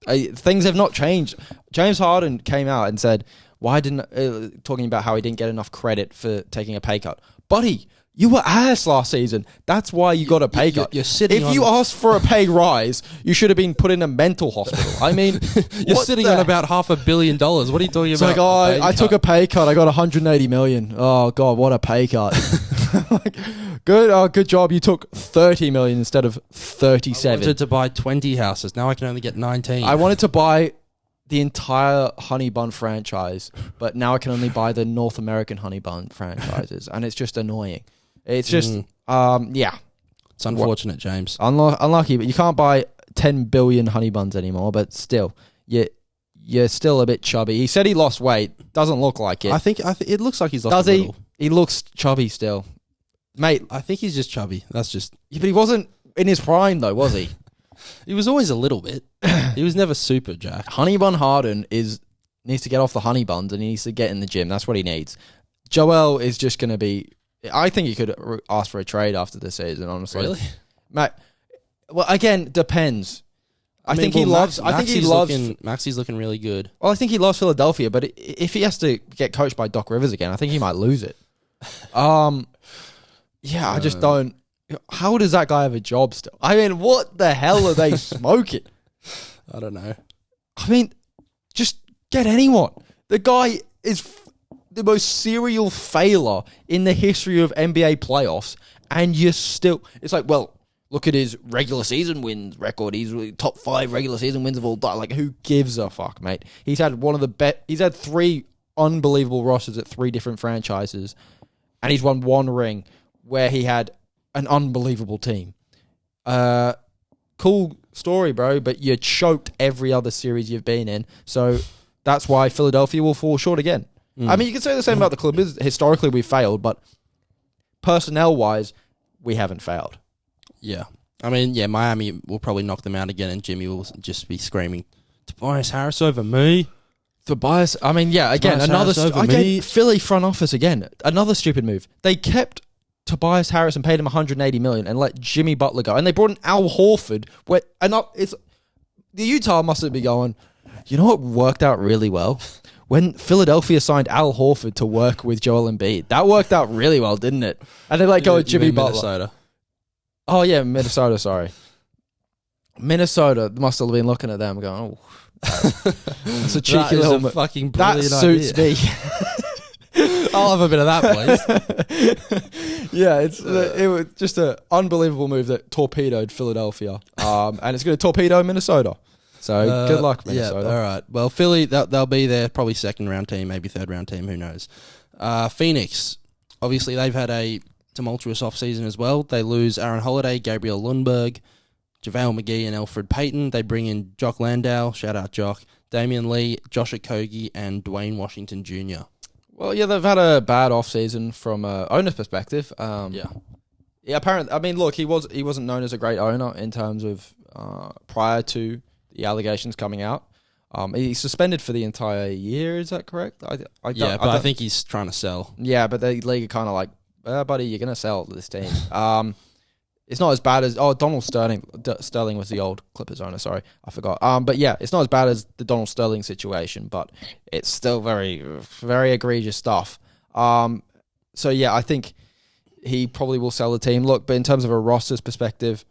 Things have not changed. James Harden came out and said, talking about how he didn't get enough credit for taking a pay cut. Buddy, you were ass last season. That's why you got a pay cut. You're sitting if you asked for a pay rise, you should have been put in a mental hospital. I mean, you're sitting on about $500 million. What are you talking about? It's like, I took a pay cut. I got 180 million. Oh God, what a pay cut. Good job. You took 30 million instead of 37. I wanted to buy 20 houses. Now I can only get 19. I wanted to buy the entire Honey Bun franchise, but now I can only buy the North American Honey Bun franchises, and it's just annoying. It's just, yeah. It's unfortunate, James. Unlucky, but you can't buy 10 billion Honey Buns anymore, but still, you're still a bit chubby. He said he lost weight. Doesn't look like it. I think it looks like he's lost a little. He looks chubby still. Mate. I think he's just chubby. That's just... Yeah, but he wasn't in his prime, though, was he? He was always a little bit. He was never super jacked. Honey Bun Harden needs to get off the honey buns and he needs to get in the gym. That's what he needs. Joel is just going to be... I think he could ask for a trade after the season, honestly. Really? Mate, well, again, depends. I think he loves... Maxi's looking really good. Well, I think he loves Philadelphia, but if he has to get coached by Doc Rivers again, I think he might lose it. Yeah, I just don't... How does that guy have a job still? I mean, what the hell are they smoking? I don't know. I mean, just get anyone. The guy is the most serial failure in the history of NBA playoffs, and you're still... It's like, well, look at his regular season wins record. He's top 5 regular season wins of all time. Like, who gives a fuck, mate? He's had one of the best... He's had 3 unbelievable rosters at 3 different franchises, and he's won 1 ring where he had an unbelievable team. Cool story, bro, but you choked every other series you've been in, so that's why Philadelphia will fall short again. I mean, you can say the same about the Clippers. Historically, we failed, but personnel-wise, we haven't failed. Yeah. I mean, yeah, Miami will probably knock them out again, and Jimmy will just be screaming, Tobias Harris over me. Tobias, I mean, yeah, again, Philly front office again. Another stupid move. They kept Tobias Harris and paid him $180 million and let Jimmy Butler go. And they brought in Al Horford. The Utah must have been going, you know what worked out really well? When Philadelphia signed Al Horford to work with Joel Embiid. That worked out really well, didn't it? And they let go of Jimmy Butler. Minnesota. Oh, yeah, Minnesota, sorry. Minnesota must have been looking at them going, oh, it's a cheeky little... That is a fucking brilliant That suits idea. me. I'll have a bit of that, please. Yeah, it was just an unbelievable move that torpedoed Philadelphia, and it's going to torpedo Minnesota. So good luck, Minnesota. Yeah, all right. Well, Philly, they'll be there, probably second round team, maybe third round team, who knows. Phoenix, obviously they've had a tumultuous offseason as well. They lose Aaron Holiday, Gabriel Lundberg, JaVale McGee, and Alfred Payton. They bring in Jock Landau, shout out Jock, Damian Lee, Josh Okogie, and Dwayne Washington Jr. Well, yeah, they've had a bad offseason from an owner's perspective. Yeah, apparently, I mean, look, he wasn't known as a great owner in terms of prior to the allegations coming out. He's suspended for the entire year, is that correct? I think he's trying to sell. Yeah, but the league are kind of like, buddy, you're going to sell this team. it's not as bad as Donald Sterling. Sterling was the old Clippers owner. Sorry, I forgot. But yeah, it's not as bad as the Donald Sterling situation, but it's still very, very egregious stuff. So yeah, I think he probably will sell the team. Look, but in terms of a roster's perspective,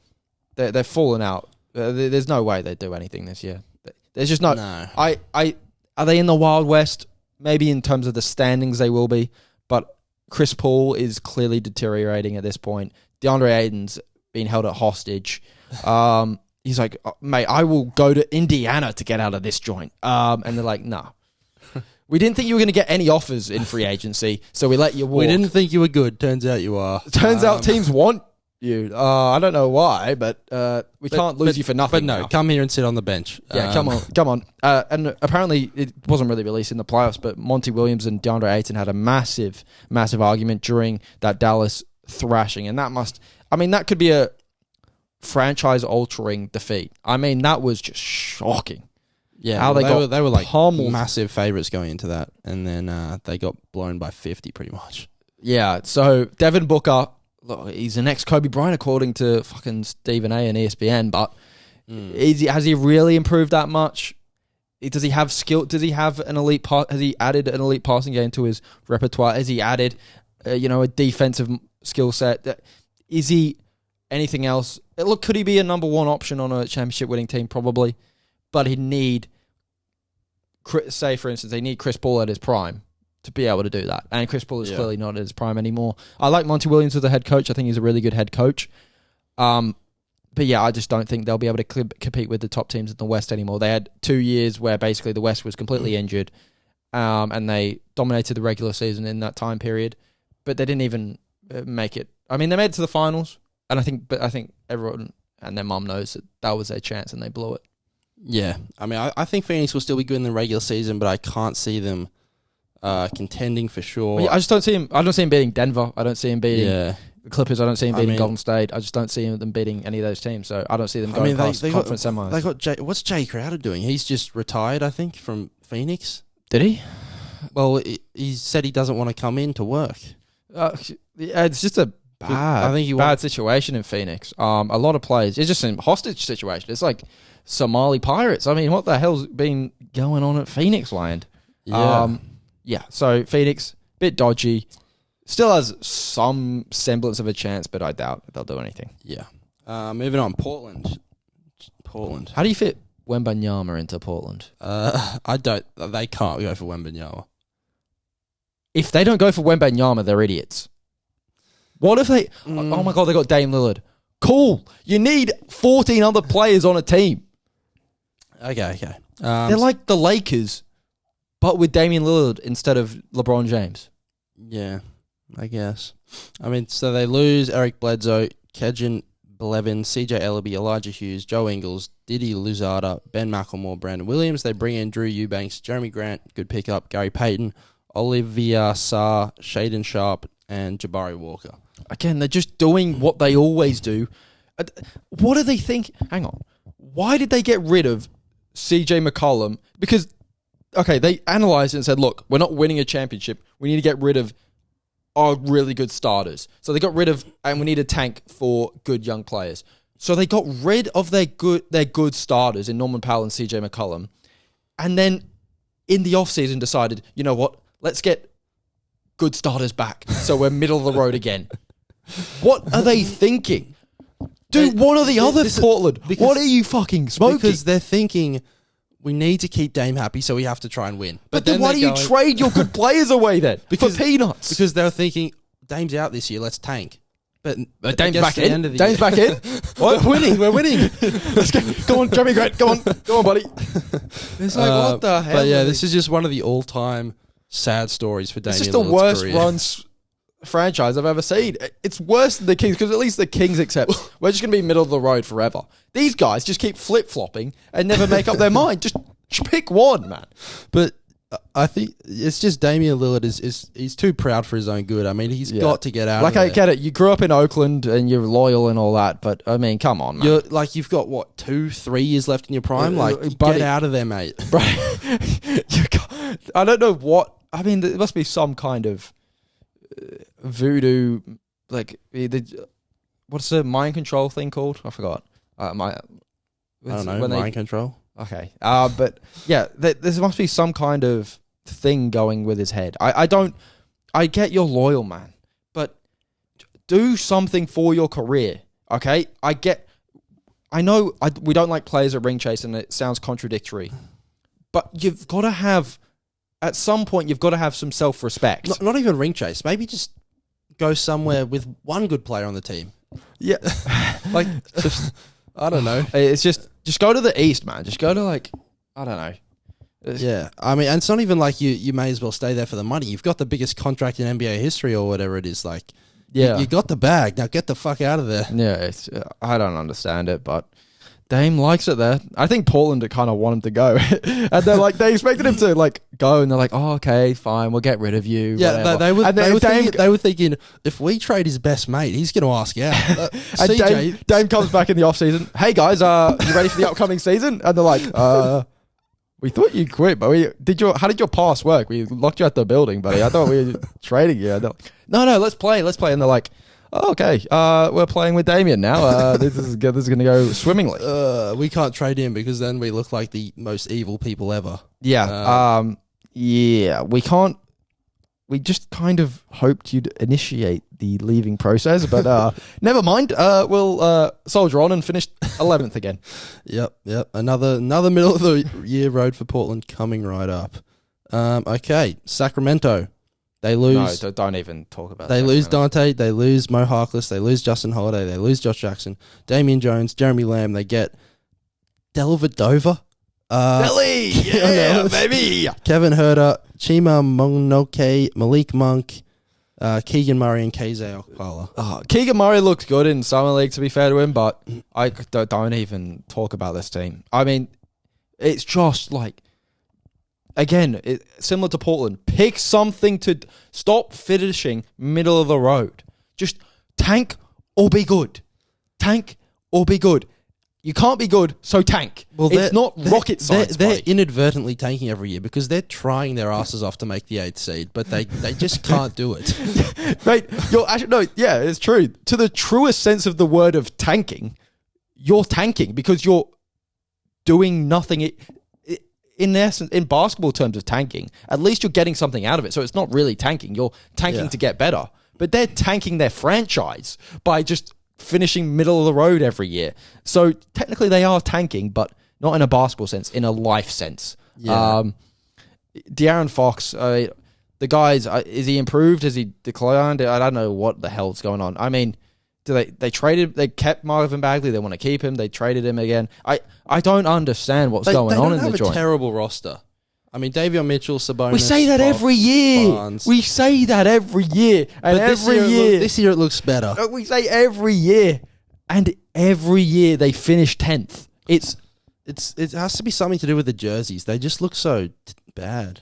they're falling out. There's no way they do anything this year. There's just no. Are they in the Wild West? Maybe in terms of the standings, they will be. But Chris Paul is clearly deteriorating at this point. DeAndre Ayton's being held at hostage. He's like, mate, I will go to Indiana to get out of this joint. And they're like, nah. We didn't think you were going to get any offers in free agency, so we let you walk. We didn't think you were good. Turns out you are. Turns out teams want you. I don't know why, but we can't lose you for nothing. But no, now. Come here and sit on the bench. Yeah, come on. And apparently it wasn't really released in the playoffs, but Monty Williams and DeAndre Ayton had a massive, massive argument during that Dallas thrashing, and that could be a franchise-altering defeat. I mean, that was just shocking. Yeah, how they were like pummeled. Massive favourites going into that, and then they got blown by 50 pretty much. Yeah, so Devin Booker, look, he's the next Kobe Bryant according to fucking Stephen A and ESPN, but has he really improved that much? Does he have skill? Does he have an elite? Has he added an elite passing game to his repertoire? Has he added, a defensive skill set? Is he anything else? Look, could he be a number one option on a championship winning team? Probably, but he'd need, say for instance, they need Chris Paul at his prime to be able to do that. And Chris Paul is clearly not at his prime anymore. I like Monty Williams as a head coach. I think he's a really good head coach. But yeah, I just don't think they'll be able to compete with the top teams in the West anymore. They had 2 years where basically the West was completely injured, and they dominated the regular season in that time period, but they didn't even make it. I mean, they made it to the finals, and I think everyone and their mum knows that was their chance, and they blew it. Yeah, I mean, I think Phoenix will still be good in the regular season, but I can't see them contending for sure. Well, yeah, I just don't see him. I don't see him beating Denver. I don't see him beating the Clippers. I don't see him beating Golden State. I just don't see them beating any of those teams. So I don't see them going past conference semis. They got what's Jay Crowder doing? He's just retired, I think, from Phoenix. Did he? Well, he said he doesn't want to come in to work. It's just a bad situation in Phoenix. A lot of players. It's just a hostage situation. It's like Somali pirates. I mean, what the hell's been going on at Phoenix land? Yeah. So Phoenix, bit dodgy. Still has some semblance of a chance, but I doubt they'll do anything. Yeah. Moving on, Portland. How do you fit Wembanyama into Portland? I don't. They can't go for Wembanyama. If they don't go for Wembanyama, they're idiots. What if they... Oh my God, they got Dame Lillard. Cool. You need 14 other players on a team. Okay. They're like the Lakers, but with Damian Lillard instead of LeBron James. Yeah, I guess. I mean, so they lose Eric Bledsoe, Kejan Blevin, CJ Ellaby, Elijah Hughes, Joe Ingles, Didi Luzardo, Ben McLemore, Brandon Williams. They bring in Drew Eubanks, Jeremy Grant, good pickup, Gary Payton, Olivia Sarr, Shaden Sharp, and Jabari Walker. Again, they're just doing what they always do. What do they think? Hang on. Why did they get rid of CJ McCollum? Because, okay, they analysed it and said, look, we're not winning a championship. We need to get rid of our really good starters. So they got rid of, and we need a tank for good young players. So they got rid of their good starters in Norman Powell and CJ McCollum. And then in the offseason decided, you know what? Let's get good starters back. So we're middle of the road again. What are they thinking? Dude, one or the other, Portland. What are you fucking smoking? Because they're thinking we need to keep Dame happy, so we have to try and win. But then why do you trade your good players away then? For peanuts? Because they're thinking, Dame's out this year, let's tank. But Dame's back in. Dame's back in. What? We're winning. Let's go on, Jeremy Grant. Go on, buddy. It's like, what the hell? But yeah, this is just one of the all-time sad stories for Damian Lillard's career. It's just the worst run franchise I've ever seen. It's worse than the Kings, because at least the Kings accept we're just going to be middle of the road forever. These guys just keep flip-flopping and never make up their mind. Just pick one, man. But I think it's just Damian Lillard he's too proud for his own good. I mean, he's got to get out of there. I get it. You grew up in Oakland and you're loyal and all that, but I mean, come on, man. You've got, 2-3 years left in your prime? Get out of there, mate. I don't know what... I mean, there must be some kind of voodoo, what's the mind control thing called? I forgot. I don't know. Mind control. Okay. But yeah, there must be some kind of thing going with his head. I get you're loyal, man, but do something for your career. Okay. I know we don't like players at ring chase, and it sounds contradictory, but you've got to have, at some point, you've got to have some self-respect. Not even ring chase. Maybe just go somewhere with one good player on the team. Yeah. Like, just, I don't know. It's just go to the East, man. Just go to, like, I don't know. Yeah. I mean, and it's not even like you may as well stay there for the money. You've got the biggest contract in NBA history or whatever it is. Like, yeah, you got the bag. Now get the fuck out of there. Yeah, I don't understand it, but Dame likes it there. I think Portland kind of want him to go, and they expected him to like go, and they're like, oh, okay, fine, we'll get rid of you. Yeah, they were thinking if we trade his best mate, he's going to ask out. And Dame comes back in the off season. Hey guys, you ready for the upcoming season? And they're like, we thought you quit, but how did your pass work? We locked you out the building, buddy. I thought we were trading you. And they're like, no, let's play. And they're like, oh, okay, we're playing with Damian now. This is going to go swimmingly. We can't trade him because then we look like the most evil people ever. Yeah. Yeah, we can't. We just kind of hoped you'd initiate the leaving process, but never mind. We'll soldier on and finish 11th again. Yep. Another middle of the year road for Portland coming right up. Okay, Sacramento. They lose. No, don't even talk about. They lose Dante. They lose Mo Harkless. They lose Justin Holiday. They lose Josh Jackson. Damian Jones. Jeremy Lamb. They get Dellavedova. Delly, yeah, baby. Kevin Herter, Chima Monoke, Malik Monk, Keegan Murray, and KZ Okpala. Keegan Murray looked good in Summer League, to be fair to him, but I don't even talk about this team. I mean, it's just like, again, similar to Portland. Pick something to stop finishing middle of the road. Just tank or be good. Tank or be good. You can't be good, so tank. Well, it's not rocket science. They're inadvertently tanking every year because they're trying their asses off to make the 8th seed, but they just can't do it. Mate, it's true. To the truest sense of the word of tanking, you're tanking because you're doing nothing. In essence, in basketball terms of tanking, at least you're getting something out of it. So it's not really tanking. You're tanking to get better. But they're tanking their franchise by just finishing middle of the road every year. So technically they are tanking, but not in a basketball sense, in a life sense. Yeah. De'Aaron Fox, the guys, is he improved? Has he declined? I don't know what the hell's going on. I mean, they kept Marvin Bagley. They want to keep him. They traded him again. I don't understand what's going on in the joint. They don't have a terrible roster. I mean, Davion Mitchell, Sabonis. We say that every year. Barnes. We say that every year. And this year it looks better. We say every year. And every year they finish 10th. It has to be something to do with the jerseys. They just look so bad.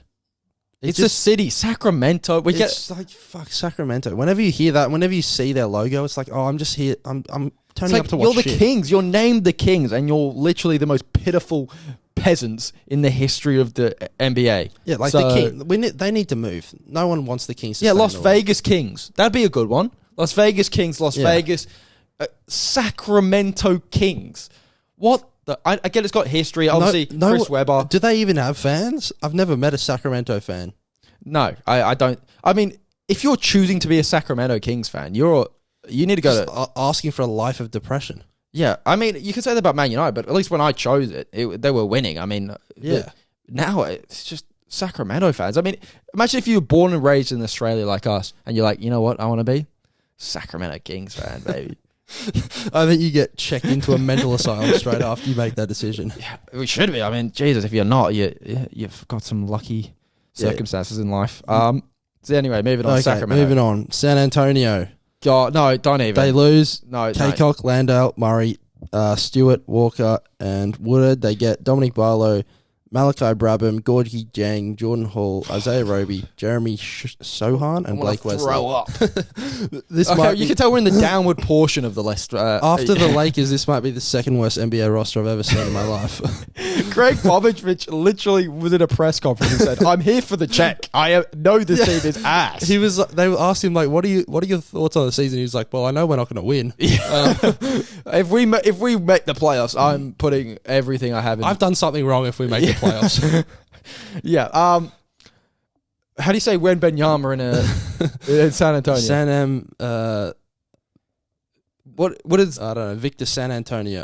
It's a city, Sacramento. It's like, fuck, Sacramento. Whenever you hear that, whenever you see their logo, it's like, oh, I'm just here. I'm turning up to watch You're the Kings. You're named the Kings, and you're literally the most pitiful peasants in the history of the NBA. Yeah, like the King. They need to move. No one wants the Kings to stay Las Vegas Kings. That'd be a good one. Las Vegas Kings, Vegas, Sacramento Kings. What? I get it's got history. Obviously, Chris Webber. Do they even have fans? I've never met a Sacramento fan. No, I don't. I mean, if you're choosing to be a Sacramento Kings fan, you need to go to asking for a life of depression. Yeah, I mean, you can say that about Man United, but at least when I chose they were winning. I mean, now it's just Sacramento fans. I mean, imagine if you were born and raised in Australia like us, and you're like, you know what, I want to be Sacramento Kings fan, baby. I think you get checked into a mental asylum straight after you make that decision. Yeah, we should be. I mean, Jesus, if you're not, you've got some lucky circumstances in life. So anyway, moving on. Sacramento. Moving on. San Antonio. God, no, don't even. They lose. No, Landale, Murray, Stewart, Walker, and Woodard. They get Dominic Barlow, Malachi Brabham, Gorgie Jang, Jordan Hall, Isaiah Roby, Jeremy Sohan, and Blake Wesley. Throw up. Okay, You can tell we're in the downward portion of the list. After the Lakers, this might be the second worst NBA roster I've ever seen in my life. Greg Popovich literally was in a press conference and said, "I'm here for the check. I know this team is ass." He was. They asked him like, "What are your thoughts on the season?" He was like, "Well, I know we're not going to win. If we make the playoffs, I'm putting everything I have in. I've done something wrong if we make the playoffs." Yeah. How do you say Wembanyama in San Antonio? What is? I don't know. Victor San Antonio.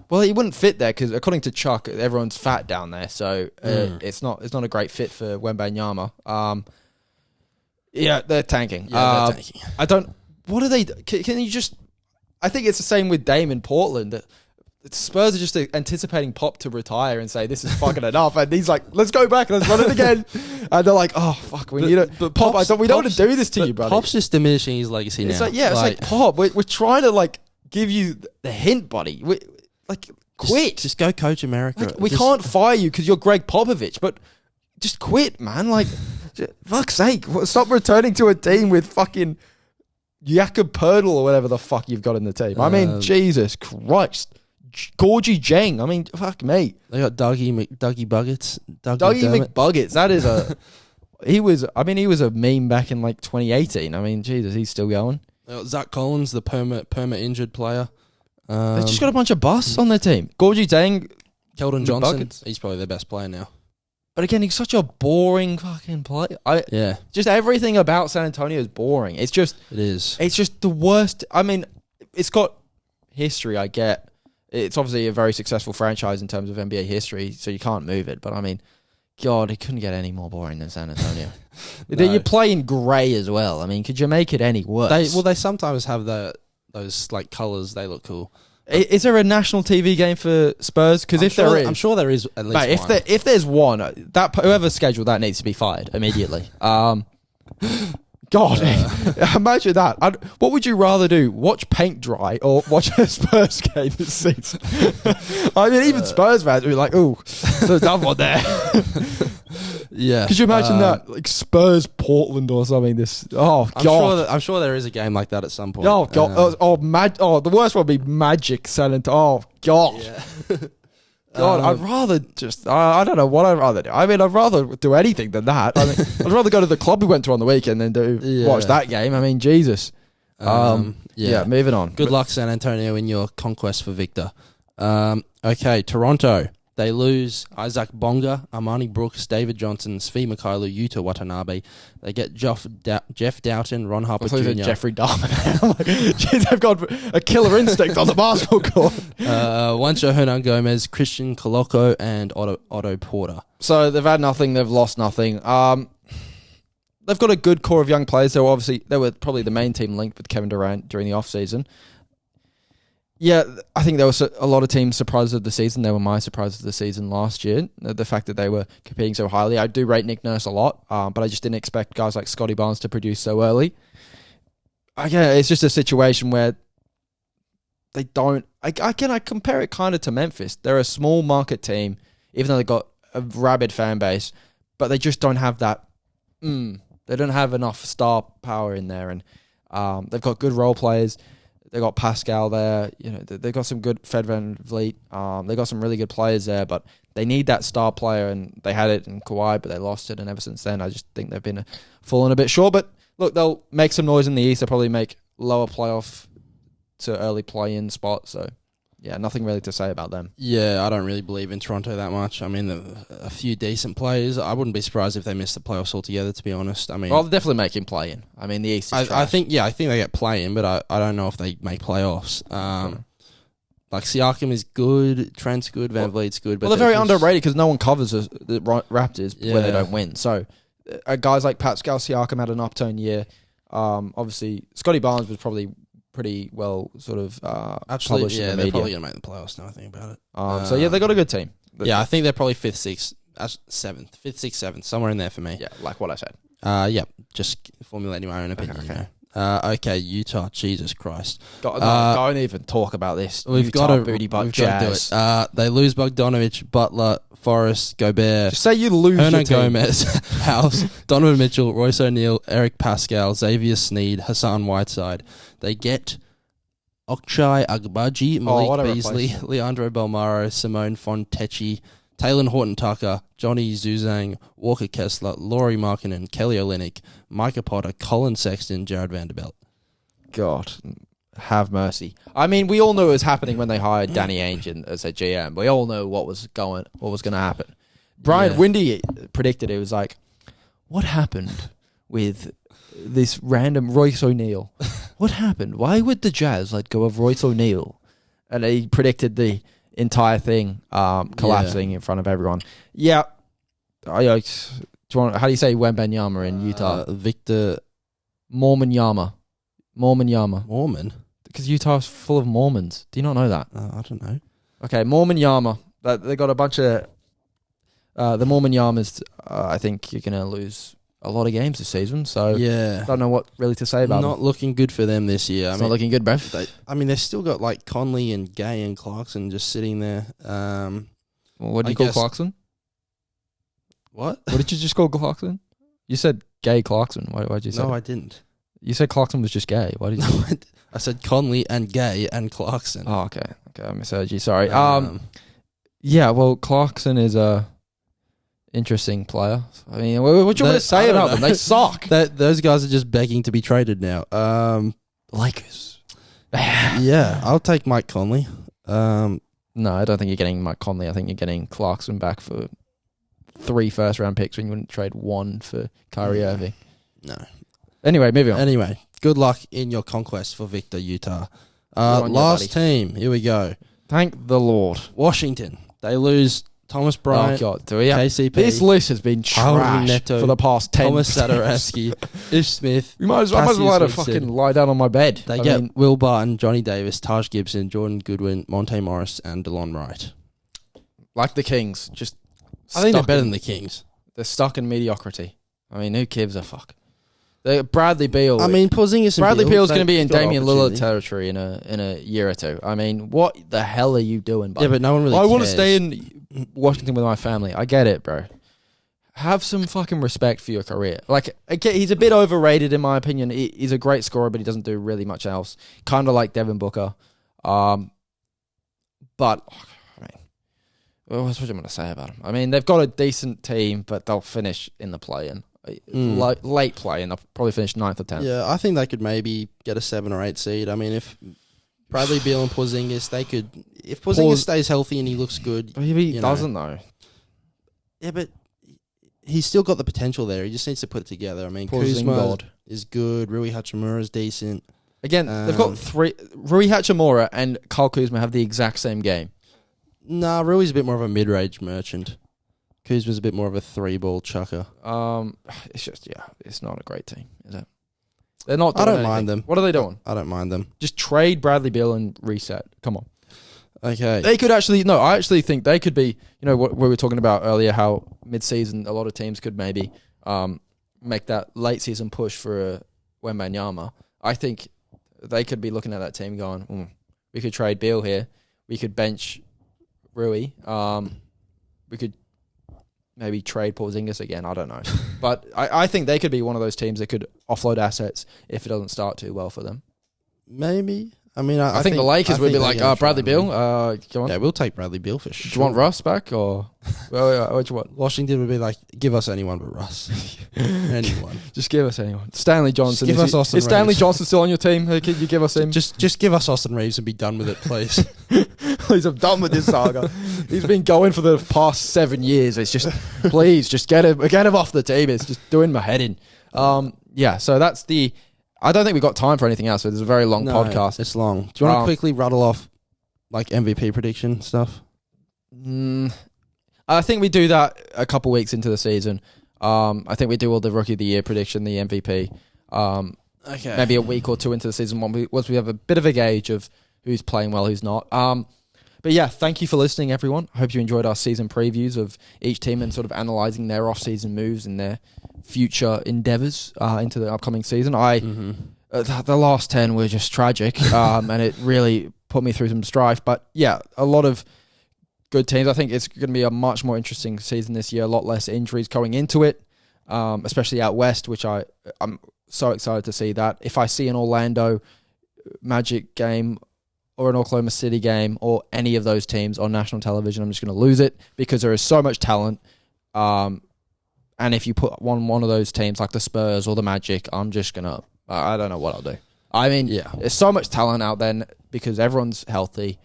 Well, he wouldn't fit there because according to Chuck, everyone's fat down there, so it's not a great fit for Wembanyama. Yeah, they're tanking. Yeah, they're tanking. I don't. What are they? Can you just? I think it's the same with Dame in Portland. That Spurs are just anticipating Pop to retire and say this is fucking enough, and he's like, "Let's go back and let's run it again." And they're like, "Oh fuck, we need it." But Pop, we don't want to do this to you, buddy. Pop's just diminishing his legacy now. It's like Pop. We're trying to like give you the hint, buddy. Quit. Just go coach America. We can't fire you because you're Greg Popovich, but just quit, man. Like, fuck's sake, stop returning to a team with fucking Jakob Poeltl or whatever the fuck you've got in the team. I mean, Jesus Christ. Gorgie Jang. I mean, fuck me. They got Dougie Buggets. Dougie McBuggets. That is he was a meme back in like 2018. I mean, Jesus, he's still going. They got Zach Collins, the perma injured player. They've just got a bunch of busts on their team. Gorgie Jang. Keldon Johnson. He's probably their best player now. But again, he's such a boring fucking player. Yeah. Just everything about San Antonio is boring. It is. It's just the worst. I mean, it's got history, I get. It's obviously a very successful franchise in terms of NBA history, so you can't move it. But I mean, God, it couldn't get any more boring than San Antonio. No. You play in grey as well. I mean, could you make it any worse? They sometimes have those like colours. They look cool. Is there a national TV game for Spurs? Because I'm sure there is at least one. If there's one, that whoever's scheduled that needs to be fired immediately. God, imagine that. What would you rather do? Watch paint dry or watch a Spurs game this season? I mean, even Spurs fans would be like, "Ooh, there's that one there." Yeah. Could you imagine that, like Spurs Portland or something? God, I'm sure there is a game like that at some point. Oh God, the worst one would be Magic San Antonio. Oh God. Yeah. God, I'd rather just, I don't know what I'd rather do. I mean, I'd rather do anything than that. I mean, I'd rather go to the club we went to on the weekend than watch that game. I mean, Jesus. Yeah, moving on. Good luck, San Antonio, in your conquest for Victor. Okay, Toronto. They lose Isaac Bonga, Armani Brooks, David Johnson, Svi Mikhailo, Yuta Watanabe. They get Jeff Doughton, Ron Harper Jr. Jeffrey Dahmer. Jeez, they've got a killer instinct on the basketball court. Juancho Hernan Gomez, Christian Coloco, and Otto Porter. So they've had nothing. They've lost nothing. They've got a good core of young players. They were probably the main team linked with Kevin Durant during the offseason. Yeah, I think there was a lot of teams' surprises of the season. They were my surprises of the season last year. The fact that they were competing so highly. I do rate Nick Nurse a lot, but I just didn't expect guys like Scotty Barnes to produce so early. Again, it's just a situation where they don't... I compare it kind of to Memphis. They're a small market team, even though they've got a rabid fan base, but they just don't have that... They don't have enough star power in there, and they've got good role players. They got Pascal there. You know, they got some good Fed Van Vliet. They got some really good players there, but they need that star player, and they had it in Kawhi, but they lost it. And ever since then, I just think they've been falling a bit short. But look, they'll make some noise in the East. They'll probably make lower playoff to early play-in spot. So yeah, nothing really to say about them. Yeah, I don't really believe in Toronto that much. I mean, a few decent players. I wouldn't be surprised if they missed the playoffs altogether, to be honest. I mean, well, they're definitely making play-in. I mean, the East is I think they get play-in, but I don't know if they make playoffs. Like, Siakam is good, Trent's good, Van Vliet's good. But they're very underrated because no one covers the Raptors when they don't win. So guys like Pascal Siakam had an upturn year. Obviously, Scotty Barnes was probably pretty well sort of published in the media. They're probably going to make the playoffs now I think about it. So yeah, they got a good team. I think they're probably 5th, 6th, 7th, 5th, 6th, 7th, somewhere in there for me. Yeah, like what I said. Yeah, just formulating my own opinion. Okay. Okay, Utah, Jesus Christ. Don't even talk about this. We've got to do it. They lose Bogdanovich, Butler, Forrest, Gobert, Just say you lose your Hernan team. Gomez, House, Donovan Mitchell, Royce O'Neal, Eric Pascal, Xavier Sneed, Hassan Whiteside. They get Okchai Agbaji, Malik what a Beasley, replacement. Leandro Belmaro, Simone Fontecchi, Taylor Horton-Tucker, Johnny Zuzang, Walker Kessler, Laurie Markkinen, Kelly Olynyk, Micah Potter, Colin Sexton, Jared Vanderbilt. God, have mercy. I mean, we all knew it was happening when they hired Danny Ainge as a GM. We all know what was going to happen. Brian Windy predicted it. Was like, what happened with this random Royce O'Neal? What happened? Why would the Jazz let go of Royce O'Neal? And he predicted the entire thing collapsing in front of everyone. Yeah. How do you say Wembanyama in Utah? Victor Mormon-Yama. Mormon? Because Utah's full of Mormons. Do you not know that? I don't know. Okay, Mormon-Yama. They got a bunch of... the Mormon-Yamas, I think you're going to lose a lot of games this season. So I don't know what really to say about them. Not looking good for them this year. Not looking good, bro. They've still got like Conley and Gay and Clarkson just sitting there. What do you call Clarkson? What? What did you just call Clarkson? You said Gay Clarkson. Why did you say No, I didn't. You said Clarkson was just gay. Why did you? No, I said Conley and Gay and Clarkson. Oh, okay. I misheard you. Sorry. Yeah, well, Clarkson is a interesting player. I mean, what do you want to say about them? They suck. Those guys are just begging to be traded now. Lakers. Yeah, I'll take Mike Conley. No, I don't think you're getting Mike Conley. I think you're getting Clarkson back for 3 first-round picks when you wouldn't trade 1 for Kyrie Irving. No. Anyway, moving on. Anyway, good luck in your conquest for Victor, Utah. Last team. Here we go. Thank the Lord. Washington. They lose Thomas Bryant. Oh, God. Do we? KCP. This list has been trash Neto, for the past 10 Thomas Satoransky, Ish Smith. I might as well let her fucking lie down on my bed. They get Will Barton, Johnny Davis, Taj Gibson, Jordan Goodwin, Monte Morris, and DeLon Wright. Like the Kings. I think they're better than the Kings. They're stuck in mediocrity. I mean, who gives a fuck? Bradley Beal. I mean, Porzingis and Bradley Beal's going to be in Damian Lillard territory in a year or two. I mean, what the hell are you doing, buddy? Yeah, but no one really cares. I want to stay in Washington with my family. I get it, bro. Have some fucking respect for your career. Like, okay, he's a bit overrated in my opinion. He's a great scorer, but he doesn't do really much else. Kind of like Devin Booker. But, I mean, what's what I'm going to say about him? I mean, they've got a decent team, but they'll finish in the play-in. Late play, and they'll probably finish 9th or 10th. Yeah, I think they could maybe get a 7 or 8 seed. I mean, if Bradley Beal and Porzingis, they could... If Porzingis stays healthy and he looks good... But he doesn't, though. Yeah, but he's still got the potential there. He just needs to put it together. I mean, Kuzma is good. Rui Hachimura is decent. Again, they've got 3... Rui Hachimura and Kyle Kuzma have the exact same game. Nah, Rui's a bit more of a mid-range merchant. Kuzma's a bit more of a 3-ball chucker. It's just, it's not a great team, is it? They're not doing I don't anything. mind them. What are they doing? I don't mind them. Just trade Bradley Beal and reset. Come on. Okay. They could actually... No, I actually think they could be... You know, what we were talking about earlier, how mid-season a lot of teams could maybe make that late-season push for Wembanyama. I think they could be looking at that team going, we could trade Beal here. We could bench Rui. We could maybe trade Porzingis again. I don't know. But I think they could be one of those teams that could offload assets if it doesn't start too well for them. Maybe. I mean, I think the Lakers would be like, Bradley Beal, go on. Yeah, we'll take Bradley Beal for sure. Do you want Russ back or what do you want? Washington would be like, give us anyone but Russ. Anyone. Just give us anyone. Stanley Johnson. Give us Austin Is Stanley Reeves. Johnson still on your team? Could you give us him? Just give us Austin Reeves and be done with it, please. Please, I'm done with this saga. He's been going for the past 7 years. It's just, please, just get him off the team. It's just doing my head in. So that's the... I don't think we've got time for anything else. So there's a very long podcast. It's long. Do you want to quickly rattle off like MVP prediction stuff? I think we do that a couple weeks into the season. I think we do all the Rookie of the Year prediction, the MVP. Okay. Maybe a week or two into the season once we have a bit of a gauge of who's playing well, who's not. But yeah, thank you for listening, everyone. I hope you enjoyed our season previews of each team and sort of analysing their off-season moves and their future endeavours into the upcoming season. The last 10 were just tragic, and it really put me through some strife. But yeah, a lot of good teams. I think it's going to be a much more interesting season this year. A lot less injuries going into it, especially out west, which I'm so excited to see that. If I see an Orlando Magic game or an Oklahoma City game or any of those teams on national television, I'm just going to lose it because there is so much talent. And if you put one of those teams like the Spurs or the Magic, I'm just going to, I don't know what I'll do. I mean, there's so much talent out there because everyone's healthy.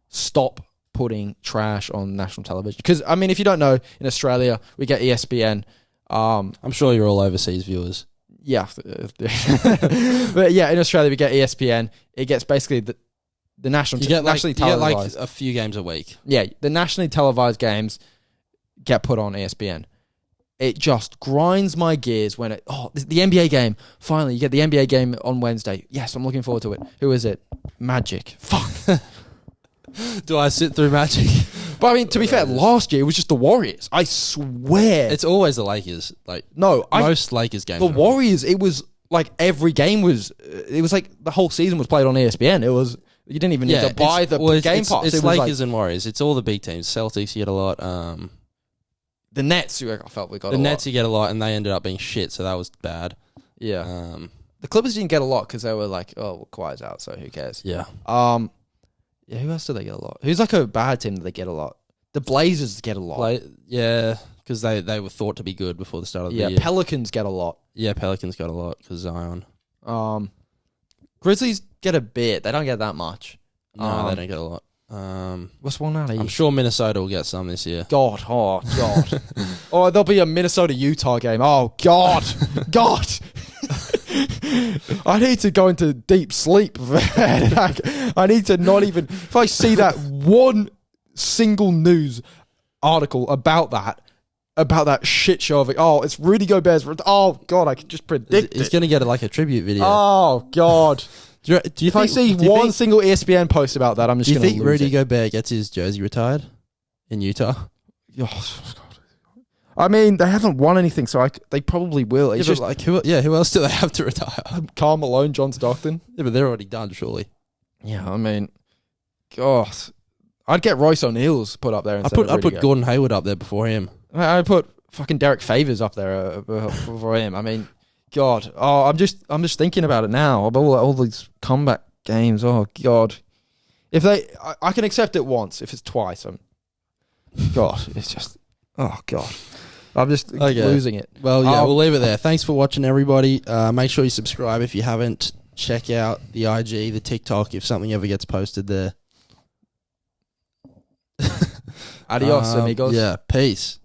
Stop putting trash on national television. Because, I mean, if you don't know, in Australia, we get ESPN. I'm sure you're all overseas viewers. Yeah. But yeah, in Australia, we get ESPN. It gets basically the nationally televised. You get like a few games a week. Yeah, the nationally televised games get put on ESPN. It just grinds my gears when the NBA game. Finally, you get the NBA game on Wednesday. Yes, I'm looking forward to it. Who is it? Magic. Fuck. Do I sit through Magic? But I mean, to be fair, last year it was just the Warriors. I swear. It's always the Lakers. Most Lakers games. The Warriors, it was like every game was. It was like the whole season was played on ESPN. It was. You didn't even need to buy the game pass. It's Lakers and Warriors. It's all the big teams. Celtics, you get a lot. The Nets, I felt we got a lot. The Nets, you get a lot, and they ended up being shit, so that was bad. Yeah. The Clippers didn't get a lot because they were like, well, Kawhi's out, so who cares? Yeah. Yeah, who else do they get a lot? Who's like a bad team that they get a lot? The Blazers get a lot. Because they were thought to be good before the start of the year. Yeah, Pelicans get a lot. Yeah, Pelicans got a lot because Zion. Grizzlies get a bit. They don't get that much. No, they don't get a lot. What's one out of I'm sure Minnesota will get some this year. God. Oh, there'll be a Minnesota-Utah game. Oh, God. God. I need to go into deep sleep. I need to not even... If I see that one single news article about that shit show of it, it's Rudy Gobert's... Oh, God, I can just predict He's going to get a tribute video. Oh, God. Do you if I see one single ESPN post about that, I'm just going to lose it. Do you think Rudy Gobert gets his jersey retired in Utah? Oh, I mean, they haven't won anything, so they probably will. It's just who else do they have to retire? Karl Malone, John Stockton. Yeah, but they're already done, surely. Yeah, I mean, God, I'd get Royce O'Neal's put up there. I put Gordon Hayward up there before him. I put fucking Derek Favors up there before him. I mean, God, I'm just thinking about it now. About all these comeback games. Oh God, if I can accept it once. If it's twice, God, it's just. Oh God, I'm just losing it. Well, yeah, we'll leave it there. Thanks for watching, everybody. Make sure you subscribe if you haven't. Check out the IG, the TikTok, if something ever gets posted there. Adios, amigos. Yeah, peace.